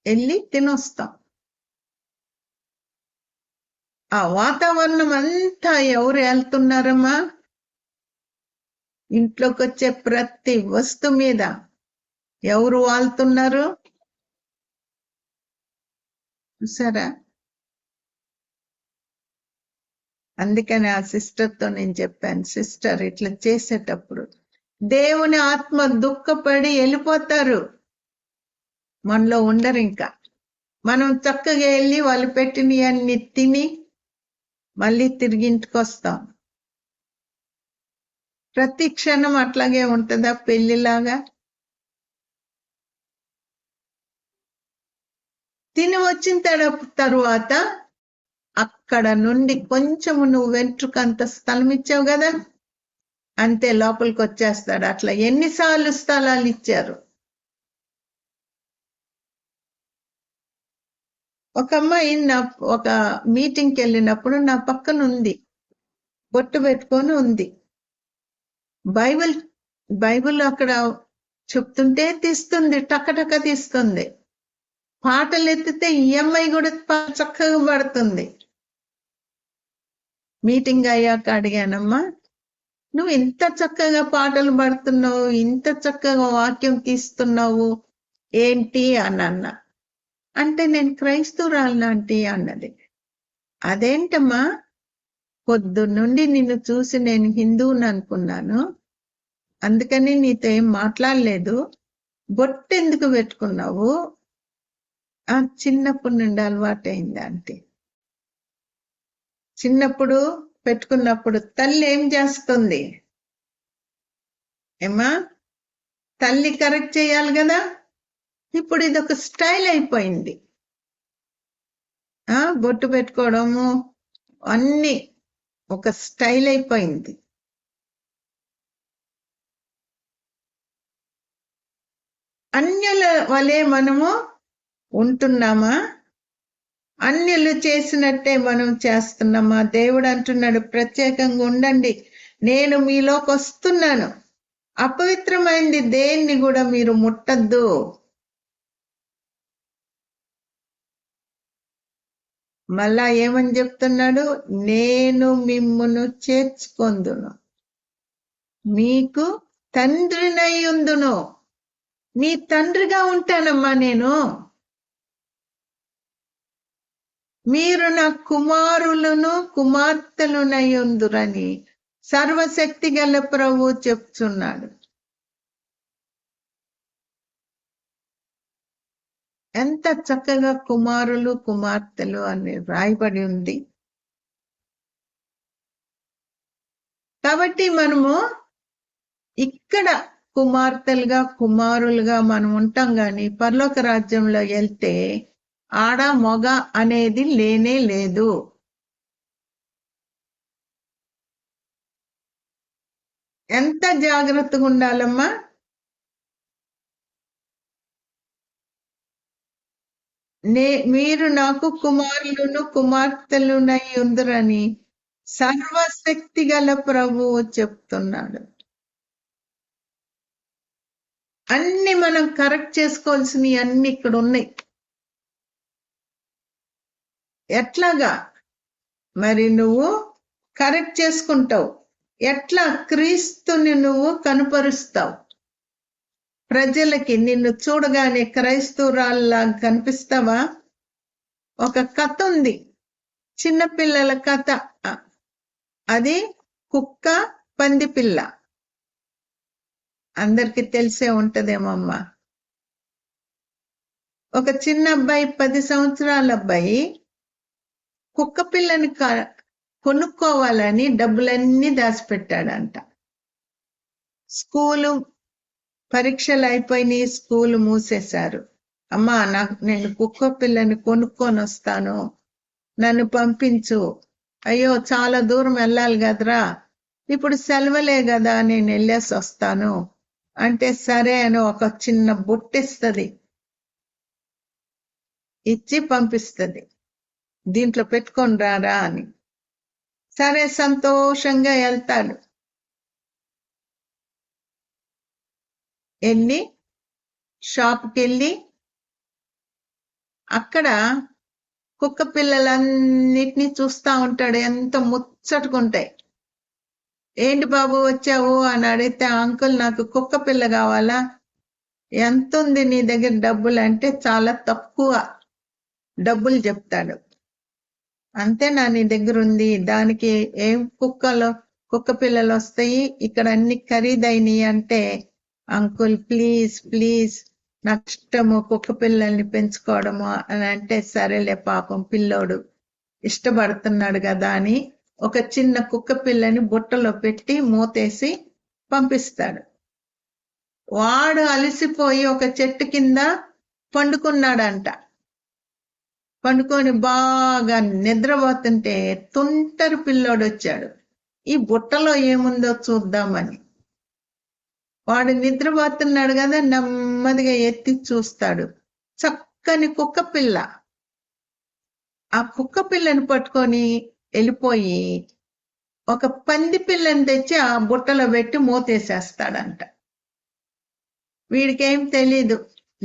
Speaker 1: వెళ్ళి తినొస్తాం. ఆ వాతావరణం అంతా ఎవరు వెళ్తున్నారమ్మా? ఇంట్లోకి వచ్చే ప్రతి వస్తువు మీద ఎవరు వాళ్తున్నారు? చూసారా? అందుకని ఆ సిస్టర్తో నేను చెప్పాను, సిస్టర్ ఇట్లా చేసేటప్పుడు దేవుని ఆత్మ దుఃఖపడి వెళ్ళిపోతారు, మనలో ఉండరు. ఇంకా మనం చక్కగా వెళ్ళి వాళ్ళు పెట్టినవన్నీ తిని మళ్ళీ తిరిగి ఇంటికి వస్తాం. ప్రతి క్షణం అట్లాగే ఉంటుందా పెళ్లిలాగా? తిని వచ్చిన తరువాత అక్కడ నుండి కొంచెము నువ్వు వెంట్రుకంత స్థలం ఇచ్చావు కదా, అంతే లోపలికి వచ్చేస్తాడు. అట్లా ఎన్నిసార్లు స్థలాలు ఇచ్చారు? ఒక అమ్మాయి ఒక మీటింగ్కి వెళ్ళినప్పుడు నా పక్కన ఉంది, బొట్టు పెట్టుకొని ఉంది. బైబిల్ అక్కడ చెప్తుంటే తీస్తుంది, టకటక తీస్తుంది. పాటలు ఎత్తితే ఈఎంఐ కూడా చక్కగా పడుతుంది. మీటింగ్ అయ్యాక అడిగానమ్మా, నువ్వు ఇంత చక్కగా పాటలు పాడుతున్నావు, ఇంత చక్కగా వాక్యం తీస్తున్నావు ఏంటి అని అన్నా. అంటే నేను క్రైస్తవురాలిని ఆంటీ అన్నది. అదేంటమ్మా, పొద్దున్నుండి నిన్ను చూసి నేను హిందువుని అనుకున్నాను, అందుకని నీతో ఏం మాట్లాడలేదు. బొట్టెందుకు పెట్టుకున్నావు? ఆ చిన్నప్పటి నుండి అలవాటైంది ఆంటీ. చిన్నప్పుడు పెట్టుకున్నప్పుడు తల్లి ఏం చేస్తుంది ఏమా? తల్లి కరెక్ట్ చేయాలి కదా. ఇప్పుడు ఇది ఒక స్టైల్ అయిపోయింది. బొట్టు పెట్టుకోవడము అన్ని ఒక స్టైల్ అయిపోయింది. అన్యుల వలె మనము ఉంటున్నామా? అన్యులు చేసినట్టే మనం చేస్తున్నామా? దేవుడు అంటున్నాడు, ప్రత్యేకంగా ఉండండి, నేను మీలోకి వస్తున్నాను, అపవిత్రమైంది దేన్ని కూడా మీరు ముట్టద్దు. మళ్ళా ఏమని చెప్తున్నాడు? నేను మిమ్మును చేర్చుకొందును, మీకు తండ్రినై ఉందును. నీ తండ్రిగా ఉంటానమ్మా నేను. మీరు నా కుమారులను కుమార్తెలునై ఉందురని సర్వశక్తి గల ప్రభు చెప్తున్నాడు. ఎంత చక్కగా కుమారులు కుమార్తెలు అని రాయబడి ఉంది. కాబట్టి మనము ఇక్కడ కుమార్తెలుగా కుమారులుగా మనం ఉంటాం, గాని పరలోక రాజ్యంలో వెళ్తే ఆడ మొగ అనేది లేనే లేదు. ఎంత జాగ్రత్తగా ఉండాలమ్మా. మీరు నాకు కుమారులను కుమార్తెలునై ఉందరని సర్వశక్తి గల ప్రభువు చెప్తున్నాడు. అన్ని మనం కరెక్ట్ చేసుకోవాల్సినవి అన్ని ఇక్కడ ఉన్నాయి. ఎట్లాగా మరి నువ్వు కరెక్ట్ చేసుకుంటావు? ఎట్లా క్రీస్తుని నువ్వు కనపరుస్తావు? ప్రజలకి నిన్ను చూడగానే క్రైస్తవురాల్లా కనిపిస్తావా? ఒక కథ ఉంది, చిన్నపిల్లల కథ. అది కుక్క పంది పిల్ల. అందరికి తెలిసే ఉంటదేమమ్మా. ఒక చిన్న అబ్బాయి, 10 సంవత్సరాల అబ్బాయి కుక్క పిల్లని కొనుక్కోవాలని డబ్బులన్నీ దాచిపెట్టాడంట. స్కూలు పరీక్షలు అయిపోయినాయి, స్కూలు మూసేశారు. అమ్మా, నేను కుక్క పిల్లని కొనుక్కొని వస్తాను, నన్ను పంపించు. అయ్యో, చాలా దూరం వెళ్ళాలి కదరా, ఇప్పుడు సెలవులే కదా, నేను వెళ్ళేసి వస్తాను అంటే సరే అని ఒక చిన్న బుట్టిస్తుంది, ఇచ్చి పంపిస్తుంది, దీంట్లో పెట్టుకొని రారా అని. సరే, సంతోషంగా వెళ్తాడు. వెళ్ళి షాప్కి వెళ్ళి అక్కడ కుక్క పిల్లలన్నిటినీ చూస్తా ఉంటాడు, ఎంత ముచ్చటకుంటాయి. ఏంటి బాబు వచ్చావు అని అడిగితే, అంకుల్ నాకు కుక్క పిల్ల కావాలా, ఎంత ఉంది నీ దగ్గర డబ్బులు అంటే చాలా తక్కువ డబ్బులు చెప్తాడు. అంతేనా నీ దగ్గర ఉంది, దానికి ఏం కుక్క పిల్లలు వస్తాయి, ఇక్కడ అన్ని ఖరీదైనవి అంటే, అంకుల్ ప్లీజ్ ప్లీజ్, నాకు ఇష్టము కుక్క పిల్లల్ని పెంచుకోవడము అని అంటే, సరేలే పాపం పిల్లోడు ఇష్టపడుతున్నాడు కదా అని ఒక చిన్న కుక్క పిల్లని బుట్టలో పెట్టి మూతేసి పంపిస్తాడు. వాడు అలసిపోయి ఒక చెట్టు కింద పండుకున్నాడంట. పండుకొని బాగా నిద్రపోతుంటే తుంటరి పిల్లోడు వచ్చాడు, ఈ బుట్టలో ఏముందో చూద్దామని. వాడు నిద్రపోతున్నాడు కదా, నెమ్మదిగా ఎత్తి చూస్తాడు, చక్కని కుక్క పిల్ల. ఆ కుక్క పిల్లని పట్టుకొని వెళ్ళిపోయి ఒక పంది పిల్లని తెచ్చి ఆ బుట్టలో పెట్టి మూతేసేస్తాడంట. వీడికేం తెలీదు,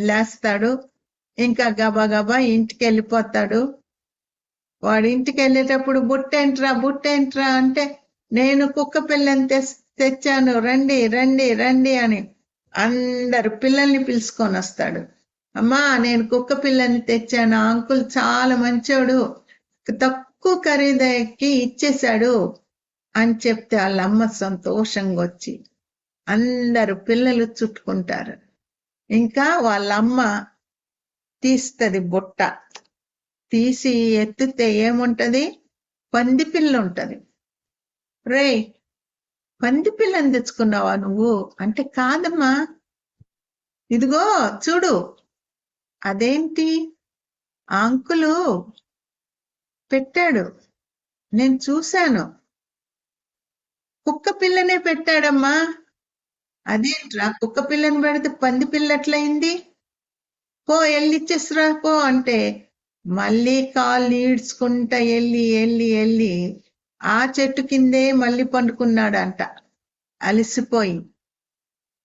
Speaker 1: లేస్తాడు, ఇంకా గబా ఇంటికి వెళ్ళిపోతాడు. వాడు ఇంటికి వెళ్ళేటప్పుడు బుట్టేంట్రా అంటే, నేను కుక్క పిల్లని తెచ్చాను, రండి రండి రండి అని అందరు పిల్లల్ని పిలుచుకొని వస్తాడు. అమ్మా నేను కుక్క పిల్లని తెచ్చాను, అంకుల్ చాలా మంచోడు, తక్కువ ఖరీదుకి ఇచ్చేశాడు అని చెప్తే వాళ్ళమ్మ సంతోషంగా వచ్చి అందరు పిల్లలు చుట్టుకుంటారు. ఇంకా వాళ్ళమ్మ తీస్తుంది బుట్ట, తీసి ఎత్తితే ఏముంటది? పంది పిల్ల ఉంటది. రే, పంది పిల్లని తెచ్చుకున్నావా నువ్వు అంటే, కాదమ్మా, ఇదిగో చూడు. అదేంటి? అంకులు పెట్టాడు, నేను చూశాను. కుక్క పిల్లనే పెట్టాడమ్మా. అదేంట్రా, కుక్క పిల్లని పెడితే పంది పిల్ల ఎట్లయింది? పో ఎల్లిచ్చేసిరా పో అంటే మళ్ళీ కాళ్ళు ఈడ్చుకుంటా వెళ్ళి ఆ చెట్టు కిందే మళ్ళీ పండుకున్నాడంట. అలసిపోయి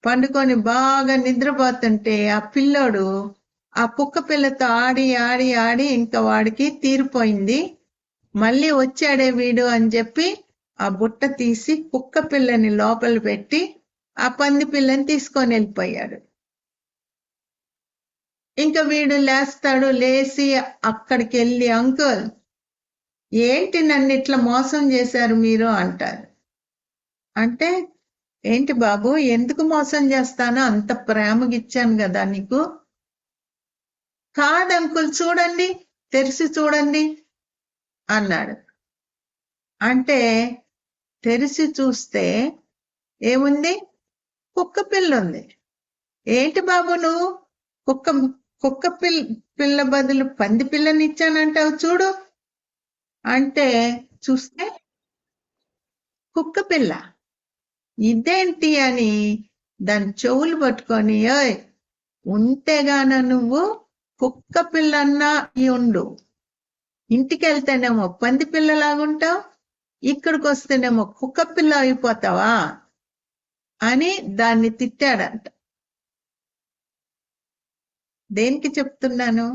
Speaker 1: పండుకొని బాగా నిద్రపోతుంటే ఆ పిల్లోడు ఆ కుక్క పిల్లతో ఆడి ఆడి ఆడి ఇంకా వాడికి తీరిపోయింది. మళ్ళీ వచ్చాడే వీడు అని చెప్పి ఆ బుట్ట తీసి కుక్క పిల్లని లోపల పెట్టి ఆ పంది పిల్లని తీసుకొని వెళ్ళిపోయాడు. ఇంకా వీడు లేస్తాడు, లేచి అక్కడికి వెళ్ళి అంకుల్ ఏంటి నన్ను ఇట్లా మోసం చేశారు మీరు అంటారు. అంటే ఏంటి బాబు, ఎందుకు మోసం చేస్తాను, అంత ప్రేమగా ఇచ్చాను కదా నీకు. కాదు అంకుల్, చూడండి, తెరిచి చూడండి అన్నాడు. అంటే తెరిచి చూస్తే ఏముంది? కుక్క పిల్ల ఉంది. ఏంటి బాబు నువ్వు కుక్క పిల్ల బదులు పంది పిల్లని ఇచ్చానంటావు చూడు అంటే చూస్తే కుక్క పిల్ల. ఇదేంటి అని దాని చెవులు పట్టుకొని, ఓయ్ ఉంటేగాన నువ్వు కుక్క పిల్లన్నా ఉండు, ఇంటికి వెళ్తేనేమో పంది పిల్లలాగుంటావు, ఇక్కడికి వస్తేనేమో కుక్క పిల్ల అయిపోతావా అని దాన్ని తిట్టాడంట. దేనికి చెప్తున్నాను?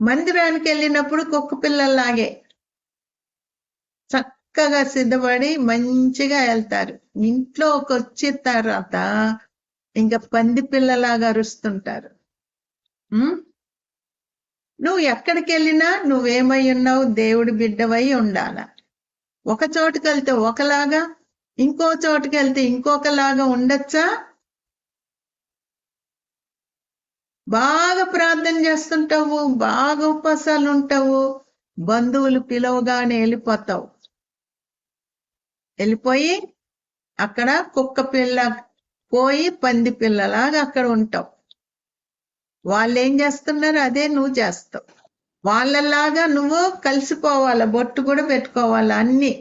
Speaker 1: మందిరానికి వెళ్ళినప్పుడు కుక్క పిల్లల్లాగే చక్కగా సిద్ధపడి మంచిగా వెళ్తారు. ఇంట్లోకి వచ్చిన తర్వాత ఇంకా పంది పిల్లలాగా అరుస్తుంటారు. నువ్వు ఎక్కడికి వెళ్ళినా నువ్వేమై ఉన్నావు? దేవుడి బిడ్డవై ఉండాల. ఒక చోటుకి వెళ్తే ఒకలాగా, ఇంకో చోటుకి వెళ్తే ఇంకొకలాగా ఉండొచ్చా? బాగా ప్రార్థన చేస్తుంటావు, బాగా ఉపవాసాలు ఉంటావు, బంధువులు పిలవగానే వెళ్ళిపోతావు. వెళ్ళిపోయి అక్కడ కుక్క పిల్ల పోయి పంది పిల్లలాగా అక్కడ ఉంటావు. వాళ్ళు ఏం చేస్తున్నారు అదే నువ్వు చేస్తావు. వాళ్ళలాగా నువ్వు కలిసిపోవాలా, బొట్టు కూడా పెట్టుకోవాలా, అన్ని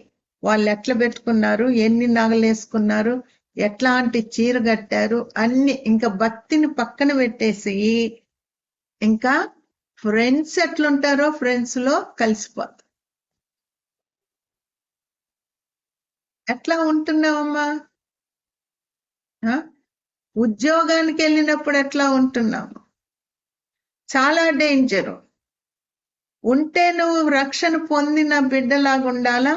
Speaker 1: వాళ్ళు ఎట్లా పెట్టుకున్నారు, ఎన్ని నగలు వేసుకున్నారు, ఎట్లాంటి చీర కట్టారు, అన్ని ఇంకా భక్తిని పక్కన పెట్టేసి ఇంకా ఫ్రెండ్స్ ఎట్లుంటారో ఫ్రెండ్స్ లో కలిసిపోతారు. ఎట్లా ఉంటున్నావమ్మా? ఉద్యోగానికి వెళ్ళినప్పుడు ఎట్లా ఉంటున్నావు? చాలా డేంజరు. ఉంటే నువ్వు రక్షణ పొందిన బిడ్డలాగా ఉండాలా,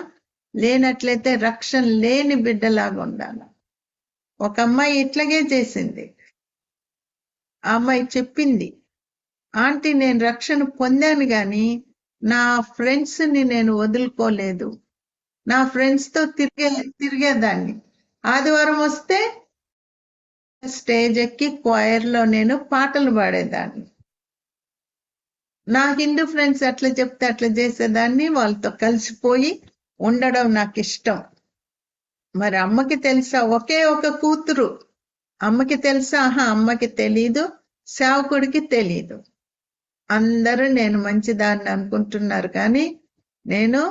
Speaker 1: లేనట్లయితే రక్షణ లేని బిడ్డలాగా ఉండాలా. ఒక అమ్మాయి ఇట్లాగే చేసింది. ఆ అమ్మాయి చెప్పింది, ఆంటీ నేను రక్షణ పొందాను కానీ నా ఫ్రెండ్స్ ని నేను వదులుకోలేదు. నా ఫ్రెండ్స్ తో తిరిగేదాన్ని. ఆదివారం వస్తే స్టేజ్ ఎక్కి choir లో నేను పాటలు పాడేదాన్ని. నా హిందూ ఫ్రెండ్స్ అట్లా చెప్తే అట్లా చేసేదాన్ని, వాళ్ళతో కలిసిపోయి ఉండడం నాకు ఇష్టం. మరి అమ్మకి తెలుసా? ఒకే ఒక కూతురు. అమ్మకి తెలుసా? అమ్మకి తెలీదు, సేవకుడికి తెలీదు. అందరూ నేను మంచిదాన్ని అనుకుంటున్నారు కానీ నేను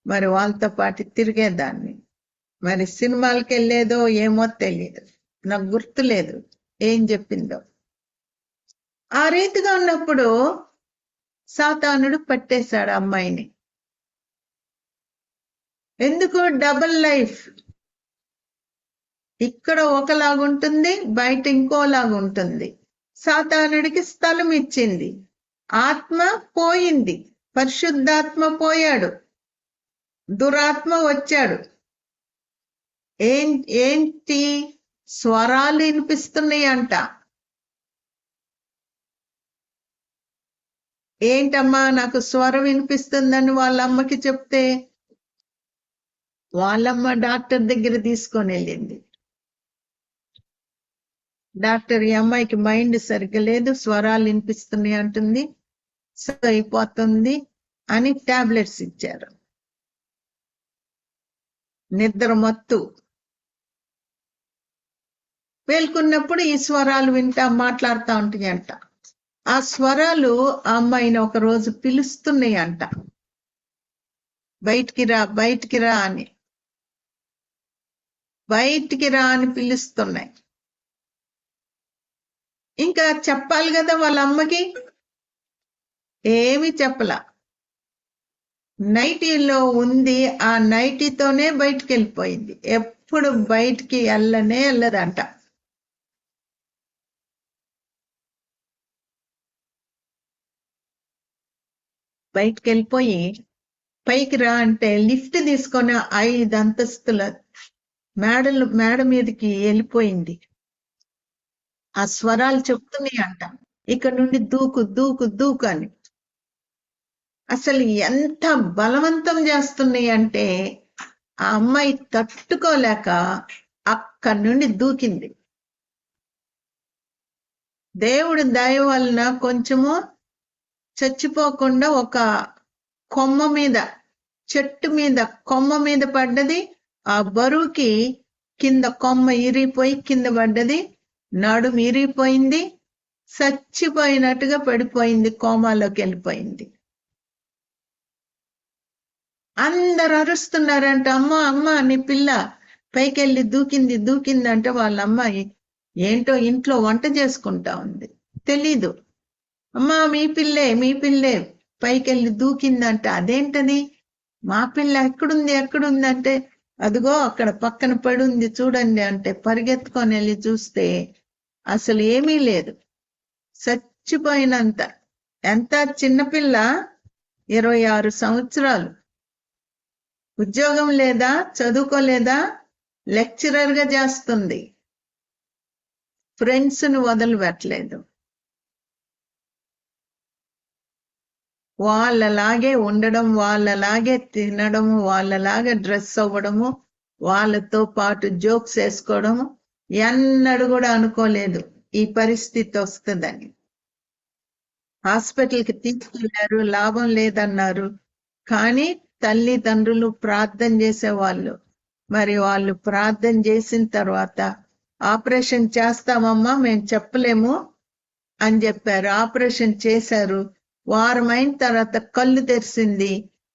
Speaker 1: మరి వాళ్ళతో పాటు తిరిగేదాన్ని. మరి సినిమాలకి వెళ్ళేదో ఏమో తెలియదు, నాకు గుర్తులేదు ఏం చెప్పిందో. ఆ రీతిగా ఉన్నప్పుడు సాతానుడు పట్టేశాడు అమ్మాయిని. ఎందుకు? Double life. ఇక్కడ ఒకలాగుంటుంది, బయట ఇంకోలాగుంటుంది. సాతానుడికి స్థలం ఇచ్చింది. ఆత్మ పోయింది, పరిశుద్ధాత్మ పోయాడు. దురాత్మ వచ్చాడు. ఏంటి స్వరాలు వినిపిస్తున్నాయి అంట. ఏంటమ్మా నాకు స్వరం వినిపిస్తుందని వాళ్ళ అమ్మకి చెప్తే వాళ్ళమ్మ డాక్టర్ దగ్గర తీసుకొని వెళ్ళింది. డాక్టర్ ఈ అమ్మాయికి మైండ్ సరిగ్గా లేదు, స్వరాలు వినిపిస్తున్నాయి అంటుంది, సో అయిపోతుంది అని టాబ్లెట్స్ ఇచ్చారు. నిద్ర మత్తు వేలుకున్నప్పుడు ఈ స్వరాలు వింటా మాట్లాడుతూ ఉంటాయి అంట. ఆ స్వరాలు ఆ అమ్మాయిని ఒక రోజు పిలుస్తున్నాయి అంట, బయటికి రా బయటికి రా అని, బయటికి రా అని పిలుస్తున్నాయి. ఇంకా చెప్పాలి కదా వాళ్ళ అమ్మకి, ఏమి చెప్పలా. నైటీలో ఉంది, ఆ నైటీతోనే బయటికి వెళ్ళిపోయింది. ఎప్పుడు బయటికి వెళ్ళదంట. బయటికి వెళ్ళిపోయి పైకి రా అంటే లిఫ్ట్ తీసుకొని 5 అంతస్తుల మేడ మీదకి వెళ్ళిపోయింది. ఆ స్వరాలు చెప్తున్నాయి అంట, ఇక్కడ నుండి దూకు దూకు దూకు అని. అసలు ఎంత బలవంతం చేస్తున్నాయి అంటే ఆ అమ్మాయి తట్టుకోలేక అక్కడి నుండి దూకింది. దేవుడి దయ వలన కొంచెము చచ్చిపోకుండా ఒక కొమ్మ మీద, చెట్టు మీద కొమ్మ మీద పడ్డది. ఆ బరువుకి కింద కొమ్మ ఇరిగిపోయి కింద పడ్డది, నడుము ఇరిగిపోయింది, చచ్చిపోయినట్టుగా పడిపోయింది, కోమాలోకి వెళ్ళిపోయింది. అందరు అరుస్తున్నారంట, అమ్మ అమ్మ నీ పిల్ల పైకెళ్ళి దూకింది అంటే వాళ్ళ అమ్మాయి ఏంటో ఇంట్లో వంట చేసుకుంటా ఉంది, తెలీదు. అమ్మా మీ పిల్లే పైకెళ్ళి దూకిందంట. అదేంటది, మా పిల్ల ఎక్కడుంది అంటే అదిగో అక్కడ పక్కన పడుంది చూడండి అంటే పరిగెత్తుకొని వెళ్ళి చూస్తే అసలు ఏమీ లేదు, చచ్చిపోయినంత. ఎంత చిన్నపిల్ల, 26 సంవత్సరాలు, ఉద్యోగం లేదా, చదువుకోలేదా, లెక్చరర్ గా చేస్తుంది, ఫ్రెండ్స్ ను వదిలిపెట్టలేదు. వాళ్ళలాగే ఉండడం, వాళ్ళలాగే తినడము, వాళ్ళలాగే డ్రెస్ అవ్వడము, వాళ్ళతో పాటు జోక్స్ వేసుకోవడము. ఎన్నడూ కూడా అనుకోలేదు ఈ పరిస్థితి వస్తుందని. హాస్పిటల్కి తీసుకెళ్లారు, లాభం లేదన్నారు. కానీ తల్లిదండ్రులు ప్రార్థన చేసేవాళ్ళు. మరి వాళ్ళు ప్రార్థన చేసిన తర్వాత ఆపరేషన్ చేస్తామమ్మా మేము చెప్పలేము అని చెప్పారు. ఆపరేషన్ చేశారు. వారం అయిన తర్వాత కళ్ళు తెరిచింది,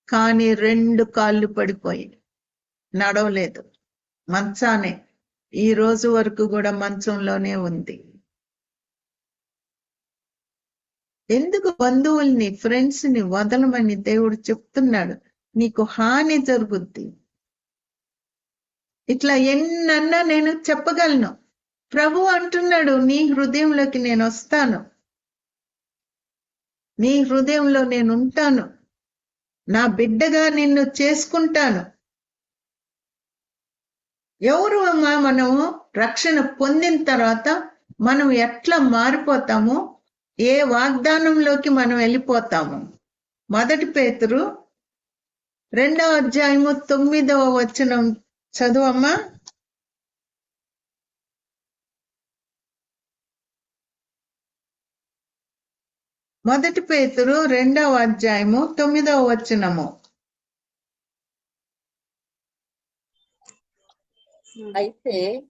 Speaker 1: కానీ 2 కాళ్ళు పడిపోయి నడవలేదు, మంచానే, ఈ రోజు వరకు కూడా మంచంలోనే ఉంది. ఎందుకు బంధువుల్ని, ఫ్రెండ్స్ ని వదలమని దేవుడు చెప్తున్నాడు? నీకు హాని జరుగుద్ది. ఇట్లా ఎన్నన్నా నేను చెప్పగలను. ప్రభు అంటున్నాడు, నీ హృదయంలోకి నేను వస్తాను, నీ హృదయంలో నేను ఉంటాను, నా బిడ్డగా నిన్ను చేసుకుంటాను. ఎవరు అమ్మా మనము రక్షణ పొందిన తర్వాత మనం ఎట్లా మారిపోతాము, ఏ వాగ్దానంలోకి మనం వెళ్ళిపోతాము? 1 పేతురు 2వ అధ్యాయము 9వ వచనం చదువమ్మా. 1 పేతురు 2వ అధ్యాయము 9వ వచనము.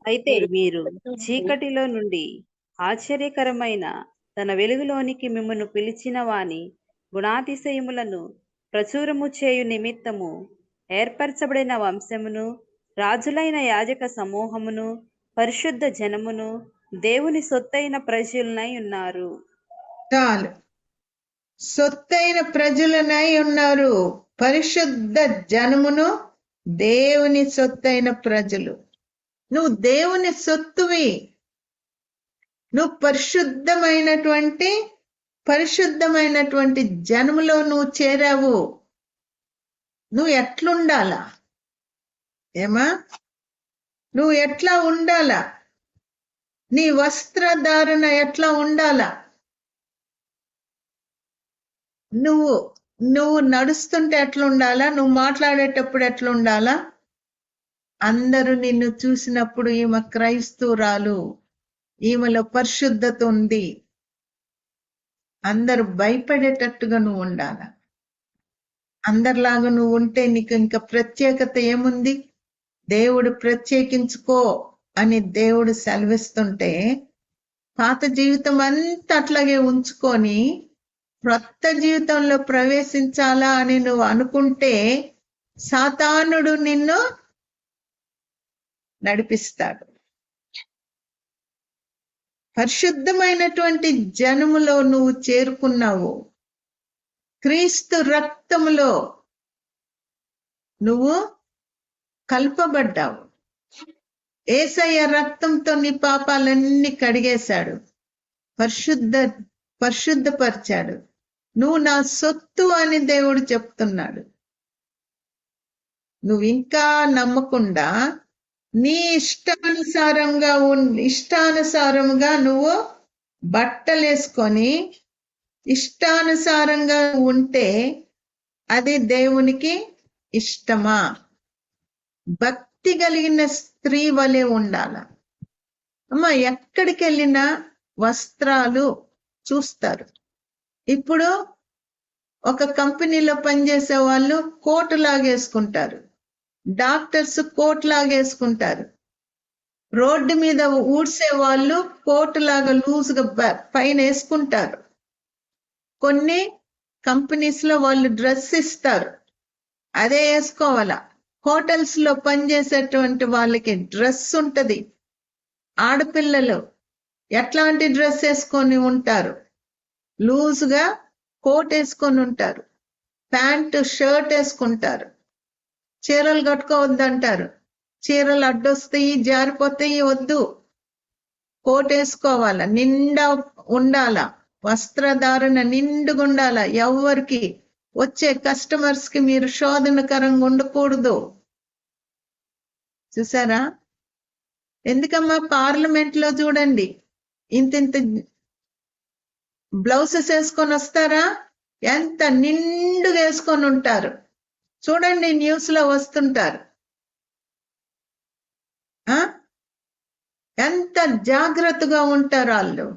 Speaker 2: అయితే మీరు చీకటిలో నుండి ఆశ్చర్యకరమైన తన వెలుగులోనికి మిమ్మల్ని పిలిచిన వాని గుణాతిశయములను ప్రచురము చేయు నిమిత్తము ఏర్పరచబడిన వంశమును, రాజులైన యాజక సమూహమును, పరిశుద్ధ జనమును, దేవుని సొత్తైన ప్రజలనై ఉన్నారు.
Speaker 1: చాలు, సొత్తైన ప్రజలనై ఉన్నారు, పరిశుద్ధ జనమును, దేవుని సొత్తైన ప్రజలు. నువ్వు దేవుని సొత్తువి, నువ్వు పరిశుద్ధమైనటువంటి జనములో నువ్వు చేరావు. నువ్వు ఎట్లుండాలా? ఏమా, నువ్వు ఎట్లా ఉండాలా? నీ వస్త్రధారణ ఎట్లా ఉండాలా? నువ్వు నువ్వు నడుస్తుంటే ఎట్లుండాలా? నువ్వు మాట్లాడేటప్పుడు ఎట్లుండాలా? అందరూ నిన్ను చూసినప్పుడు ఈమె క్రైస్తవురాలు, ఈమెలో పరిశుద్ధత ఉంది, అందరూ భయపడేటట్టుగా నువ్వు ఉండాలా. అందరిలాగా నువ్వు ఉంటే నీకు ఇంకా ప్రత్యేకత ఏముంది? దేవుడు ప్రత్యేకించుకో అని దేవుడు సెలవిస్తుంటే పాత జీవితం అంతా అట్లాగే ఉంచుకొని క్రొత్త జీవితంలో ప్రవేశించాలా అని నువ్వు అనుకుంటే సాతానుడు నిన్ను నడిపిస్తాడు. పరిశుద్ధమైనటువంటి జనములో నువ్వు చేరుకున్నావు. క్రీస్తు రక్తములో నువ్వు కల్పబడ్డావు. యేసయ్య రక్తంతో నీ పాపాలన్నీ కడిగేశాడు, పరిశుద్ధపరిచాడు. నువ్వు నా సొత్తు అని దేవుడు చెప్తున్నాడు. నువ్వు ఇంకా నమ్మకుండా నీ ఇష్టానుసారంగా నువ్వు బట్టలేసుకొని ఇష్టానుసారంగా ఉంటే అది దేవునికి ఇష్టమా? భక్తి కలిగిన స్త్రీ వలె ఉండాల. అమ్మ, ఎక్కడికి వెళ్ళినా వస్త్రాలు చూస్తారు. ఇప్పుడు ఒక కంపెనీలో పనిచేసే వాళ్ళు కోటు లాగేసుకుంటారు, డాక్టర్స్ కోట్ లాగేసుకుంటారు, రోడ్డు మీద ఊడ్సే వాళ్ళు కోటు లాగా లూజ్గా పైన వేసుకుంటారు. కొన్ని కంపెనీస్ లో వాళ్ళు డ్రెస్ ఇస్తారు, అదే వేసుకోవాలా. హోటల్స్ లో పనిచేసేటువంటి వాళ్ళకి డ్రెస్ ఉంటది. ఆడపిల్లలు ఎట్లాంటి డ్రెస్ వేసుకొని ఉంటారు? లూజ్గా కోట్ వేసుకొని ఉంటారు, ప్యాంటు షర్ట్ వేసుకుంటారు. చీరలు కట్టుకోవద్దంటారు, చీరలు అడ్డొస్తాయి, జారిపోతాయి, వద్దు. కోట్ వేసుకోవాలా, నిండా ఉండాలా, వస్త్రధారణ నిండుగా ఉండాలా. ఎవరికి వచ్చే కస్టమర్స్ కి మీరు శోధనకరంగా ఉండకూడదు. చూసారా? ఎందుకమ్మా పార్లమెంట్ లో చూడండి, ఇంత బ్లౌజెస్ వేసుకొని వస్తారా? ఎంత నిండుగా వేసుకొని ఉంటారు. చూడండి, న్యూస్ లో వస్తుంటారు. ఎంత జాగ్రత్తగా ఉంటారు వాళ్ళు.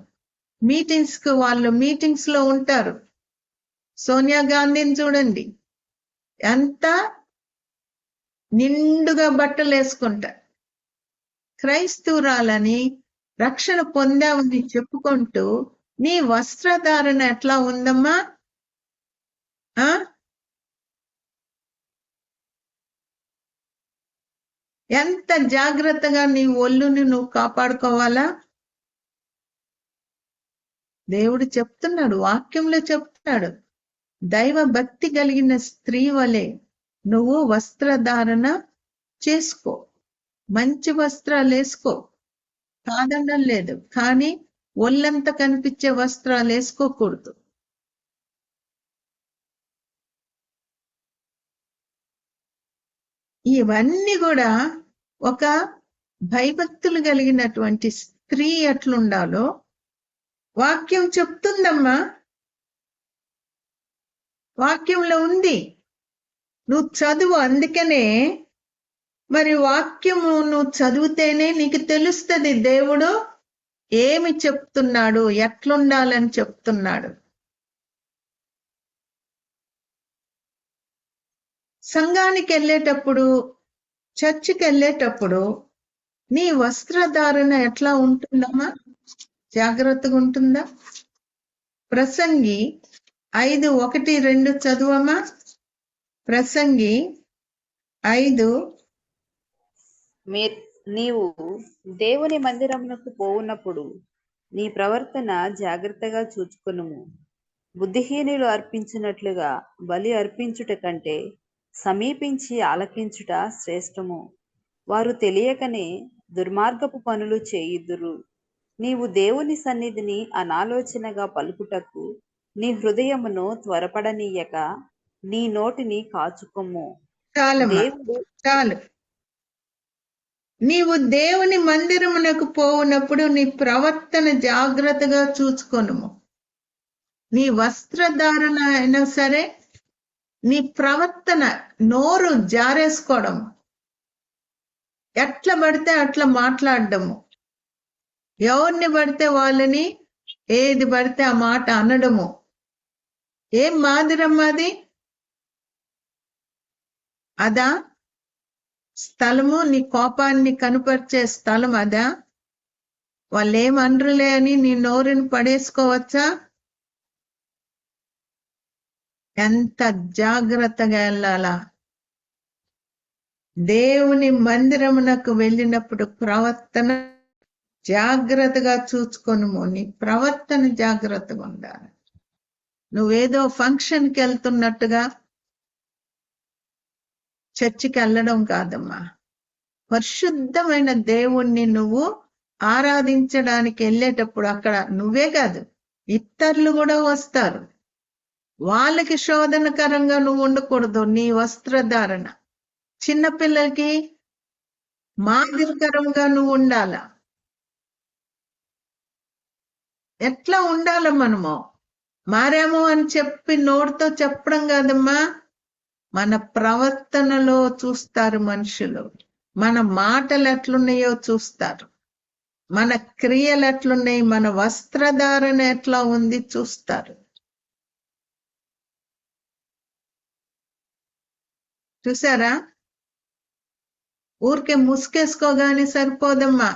Speaker 1: మీటింగ్స్ లో ఉంటారు. సోనియా గాంధీని చూడండి, ఎంత నిండుగా బట్టలు వేసుకుంటారు. క్రైస్తవురాలని రక్షణ పొందామని చెప్పుకుంటూ నీ వస్త్రధారణ ఎట్లా ఉందమ్మా? ఎంత జాగ్రత్తగా నీ ఒళ్ళుని నువ్వు కాపాడుకోవాలా? దేవుడు చెప్తున్నాడు, వాక్యంలో చెప్తున్నాడు, దైవ భక్తి కలిగిన స్త్రీ వలె నువ్వు వస్త్రధారణ చేసుకో, మంచి వస్త్రాలు వేసుకో, కాదనడం లేదు. కానీ ఒళ్ళంతా కనిపించే వస్త్రాలు వేసుకోకూడదు. ఇవన్నీ కూడా ఒక భయభక్తులు కలిగినటువంటి స్త్రీ ఎట్లుండాలో వాక్యం చెప్తుందమ్మా. వాక్యంలో ఉంది, నువ్వు చదువు. అందుకనే మరి వాక్యము నువ్వు చదివితేనే నీకు తెలుస్తుంది దేవుడు ఏమి చెప్తున్నాడు, ఎట్లుండాలని చెప్తున్నాడు. సంఘానికి వెళ్ళేటప్పుడు, చర్చికి వెళ్ళేటప్పుడు నీ వస్త్రధారణ ఎట్లా ఉంటుందమ్మా? జాగ్రత్తగా ఉంటుందా? ప్రసంగి 5:1-2 చదువమ్మా. ప్రసంగి 5.
Speaker 2: నీవు దేవుని మందిరమునకు పోవునప్పుడు నీ ప్రవర్తన జాగ్రత్తగా చూచుకొనుము. బుద్ధిహీనులు అర్పించినట్లుగా బలి అర్పించుట కంటే సమీపించి ఆలకించుట శ్రేష్టము. వారు తెలియకనే దుర్మార్గపు పనులు చేయుదురు. నీవు దేవుని సన్నిధిని అనాలోచనగా పలుకుటకు నీ హృదయమును త్వరపడనీయక నీ నోటిని కాచుకొమ్ము.
Speaker 1: చాలమ్మా,
Speaker 2: దేవుడు
Speaker 1: చాలు. నీవు దేవుని మందిరమునకు పోవునప్పుడు నీ ప్రవర్తన జాగ్రత్తగా చూసుకొనుము. నీ వస్త్రధారణ అయినా సరే, నీ ప్రవర్తన, నోరు జారేసుకోవడం, ఎట్లా పడితే అట్లా మాట్లాడడము, ఎవరిని పడితే వాళ్ళని ఏది పడితే ఆ మాట అనడము. ఏం మాదిరమ్మా అది? అదా స్థలము? నీ కోపాన్ని కనుపరిచే స్థలం అదా? వాళ్ళు ఏమనరులే అని నీ నోరుని పడేసుకోవచ్చా? ఎంత జాగ్రత్తగా వెళ్ళాలా? దేవుని మందిరమునకు వెళ్ళినప్పుడు ప్రవర్తన జాగ్రత్తగా చూసుకొనుము. నీ ప్రవర్తన జాగ్రత్తగా ఉండాలి. నువ్వేదో ఫంక్షన్కి వెళ్తున్నట్టుగా చర్చికి వెళ్ళడం కాదమ్మా. పరిశుద్ధమైన దేవుణ్ణి నువ్వు ఆరాధించడానికి వెళ్ళేటప్పుడు అక్కడ నువ్వే కాదు, ఇతరులు కూడా వస్తారు. వాళ్ళకి శోధనకరంగా నువ్వు ఉండకూడదు. నీ వస్త్రధారణ చిన్నపిల్లలకి మాదిరికరంగా నువ్వు ఉండాల. ఎట్లా ఉండాల? మనము మారాము అని చెప్పి నోటితో చెప్పడం కాదమ్మా, మన ప్రవర్తనలో చూస్తారు మనుషులు. మన మాటలు ఎట్లున్నాయో చూస్తారు, మన క్రియలు ఎట్లున్నాయి, మన వస్త్రధారణ ఎట్లా ఉంది చూస్తారు. చూసారా? ఊరికే ముసుకేసుకోగానే సరిపోదమ్మా.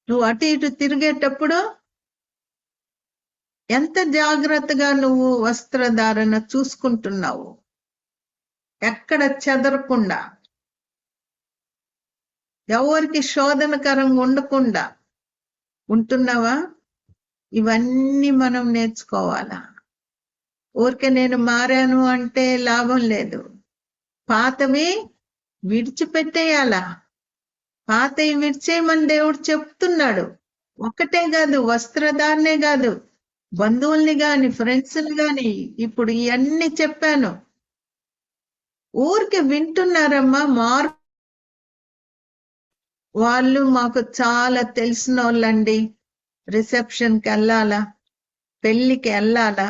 Speaker 1: నువ్వు అటు ఇటు తిరిగేటప్పుడు ఎంత జాగ్రత్తగా నువ్వు వస్త్రధారణ చూసుకుంటున్నావు, ఎక్కడ చెదరకుండా, ఎవరికి శోధనకరంగా ఉండకుండా ఉంటున్నావా? ఇవన్నీ మనం నేర్చుకోవాలా. ఊరికే నేను మారాను అంటే లాభం లేదు. పాతవి విడిచిపెట్టేయాలా. పాతవి విడిచేయమని దేవుడు చెప్తున్నాడు. ఒక్కటే కాదు, వస్త్రధారణే కాదు, బంధువుల్ని గాని, ఫ్రెండ్స్ని గాని, ఇప్పుడు ఇవన్నీ చెప్పాను. ఊరికి వింటున్నారమ్మా. వాళ్ళు మాకు చాలా తెలిసిన వాళ్ళండి, రిసెప్షన్కి వెళ్ళాలా, పెళ్లికి వెళ్ళాలా,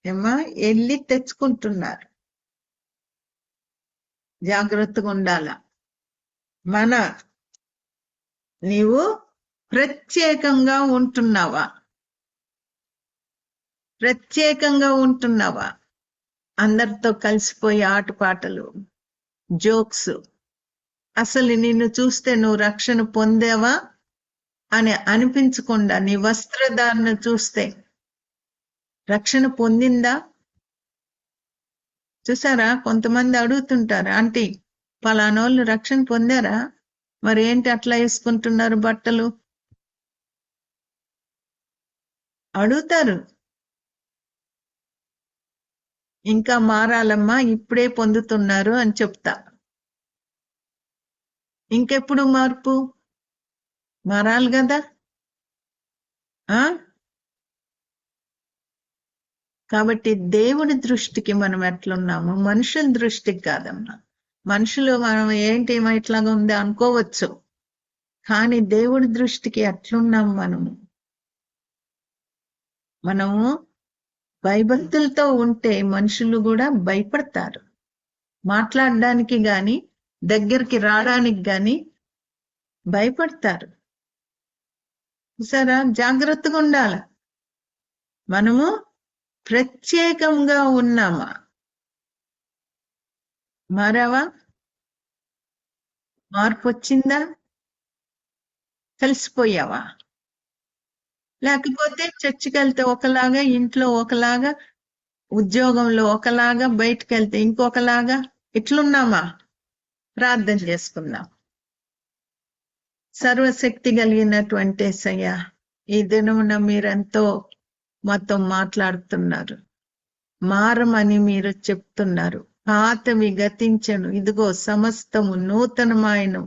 Speaker 1: ఏమా వెళ్ళి తెచ్చుకుంటున్నారు. జాగ్రత్తగా ఉండాలా. నీవు ప్రత్యేకంగా ఉంటున్నావా? ప్రత్యేకంగా ఉంటున్నావా? అందరితో కలిసిపోయి ఆటపాటలు, జోక్స్, అసలు నిన్ను చూస్తే నువ్వు రక్షణ పొందావా అని అనిపించకుండా, నీ వస్త్రధారణ చూస్తే రక్షణ పొందిందా? చూసారా? కొంతమంది అడుగుతుంటారు, ఆంటీ పలానోళ్ళు రక్షణ పొందారా, మరి ఏంటి అట్లా వేసుకుంటున్నారు బట్టలు అడుగుతారు. ఇంకా మారాలమ్మా, ఇప్పుడే పొందుతున్నారు అని చెప్తా. ఇంకెప్పుడు మార్పు? మారాలి కదా. కాబట్టి దేవుని దృష్టికి మనం ఎట్లున్నాము, మనుషుల దృష్టికి కాదమ్మా. మనుషులు మనం ఏంటి ఇట్లాగా ఉంది అనుకోవచ్చు, కానీ దేవుడి దృష్టికి ఎట్లున్నాం మనము భయభక్తులతో ఉంటే మనుషులు కూడా భయపడతారు. మాట్లాడడానికి గాని, దగ్గరికి రావడానికి గాని భయపడతారు. సరే, జాగ్రత్తగా ఉండాల. మనము ప్రత్యేకంగా ఉన్నామా? మారావా? మార్పు వచ్చిందా? కలిసిపోయావా? లేకపోతే చర్చికి వెళ్తే ఒకలాగా, ఇంట్లో ఒకలాగా, ఉద్యోగంలో ఒకలాగా, బయటకు వెళ్తే ఇంకొకలాగా ఇట్లున్నామా? ప్రార్థన చేసుకుందాం. సర్వశక్తి కలిగినటువంటి యేసయ్యా, ఈ దినమున మీరెంతో మాతో మాట్లాడుతున్నారు. మారమని మీరు చెప్తున్నారు. పాతవి గతించను, ఇదిగో సమస్తము నూతనమాయను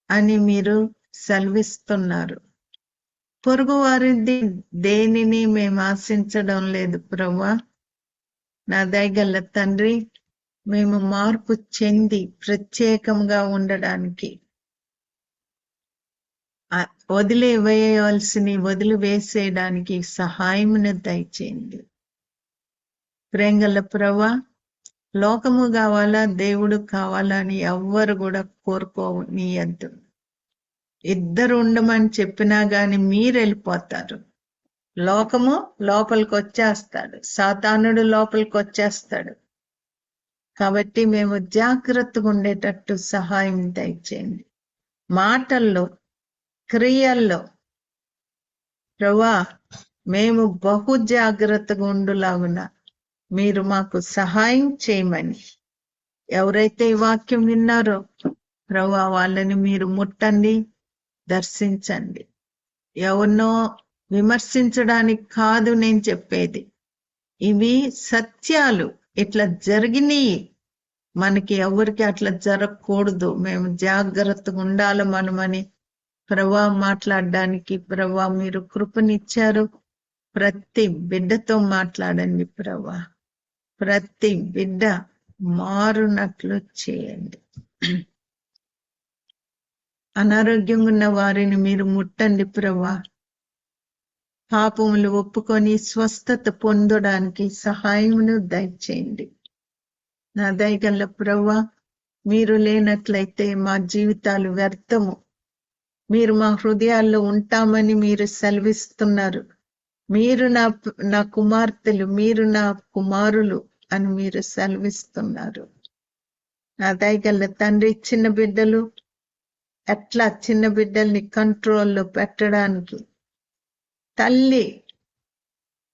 Speaker 1: అని మీరు సెలవిస్తున్నారు. పొరుగు వారిది దేనిని మేము ఆశించడం లేదు ప్రభువా. నా దయగల తండ్రి, మేము మార్పు చెంది ప్రత్యేకంగా ఉండడానికి, వదిలివేసేయడానికి సహాయమును దయచేయండి. ప్రేంగల ప్రభువా, లోకము కావాలా దేవుడు కావాలా అని ఎవ్వరు కూడా కోరుకోనియద్దు. ఇద్దరు ఉండమని చెప్పినా గాని మీరు వెళ్ళిపోతారు. లోకము లోపలికి వచ్చేస్తాడు, సాతానుడు లోపలికి వచ్చేస్తాడు. కాబట్టి మేము జాగ్రత్తగా ఉండేటట్టు సహాయం దయచేయండి. మాటల్లో, క్రియల్లో ప్రభువా మేము బహు జాగ్రత్తగా ఉండులాగున మీరు మాకు సహాయం చేయమని, ఎవరైతే ఈ వాక్యం విన్నారో ప్రభువా వాళ్ళని మీరు ముట్టండి, దర్శించండి. ఎవరినో విమర్శించడానికి కాదు నేను చెప్పేది, ఇవి సత్యాలు. ఇట్లా జరిగినాయి, మనకి ఎవరికి అట్లా జరగకూడదు. మేము జాగ్రత్తగా ఉండాలి మనమని ప్రభువా మాట్లాడడానికి ప్రభువా మీరు కృపనిచ్చారు. ప్రతి బిడ్డతో మాట్లాడండి ప్రభువా, ప్రతి బిడ్డ మారునట్లు చేయండి. అనారోగ్యంగా ఉన్న వారిని మీరు ముట్టండి ప్రభువా, పాపములు ఒప్పుకొని స్వస్థత పొందడానికి సహాయమును దయచేయండి. నా దయగల ప్రభువా, మీరు లేనట్లయితే మా జీవితాలు వ్యర్థము. మీరు మా హృదయాల్లో ఉంటామని మీరు సెలవిస్తున్నారు. మీరు నా కుమార్తెలు, మీరు నా కుమారులు అని మీరు సెలవిస్తున్నారు. నా దయగల తండ్రి, చిన్న బిడ్డలు ఎట్లా చిన్న బిడ్డల్ని కంట్రోల్లో పెట్టడానికి తల్లి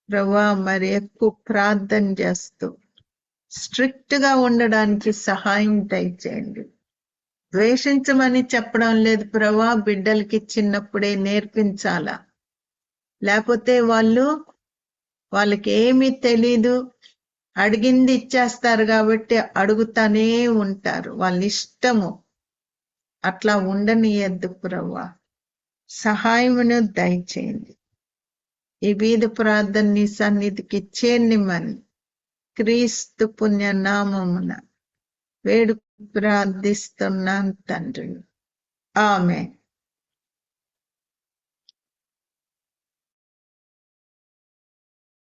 Speaker 1: ప్రభువా మరి ఎక్కువ ప్రార్థన చేస్తూ స్ట్రిక్ట్ గా ఉండడానికి సహాయం దయచేయండి. ద్వేషించమని చెప్పడం లేదు ప్రభువా, బిడ్డలకి చిన్నప్పుడే నేర్పించాలా. లేకపోతే వాళ్ళకి ఏమీ తెలీదు, అడిగింది ఇచ్చేస్తారు కాబట్టి అడుగుతానే ఉంటారు, వాళ్ళ ఇష్టము. అట్లా ఉండనియద్దు ప్రభువా, సహాయమును దయచేయండి. ఈ వీధి ప్రార్థన నీ సన్నిధికి చేర్నిమని క్రీస్తు పుణ్య నామమున వేడు ప్రార్థిస్తున్నాను తండ్రి. ఆమేన్.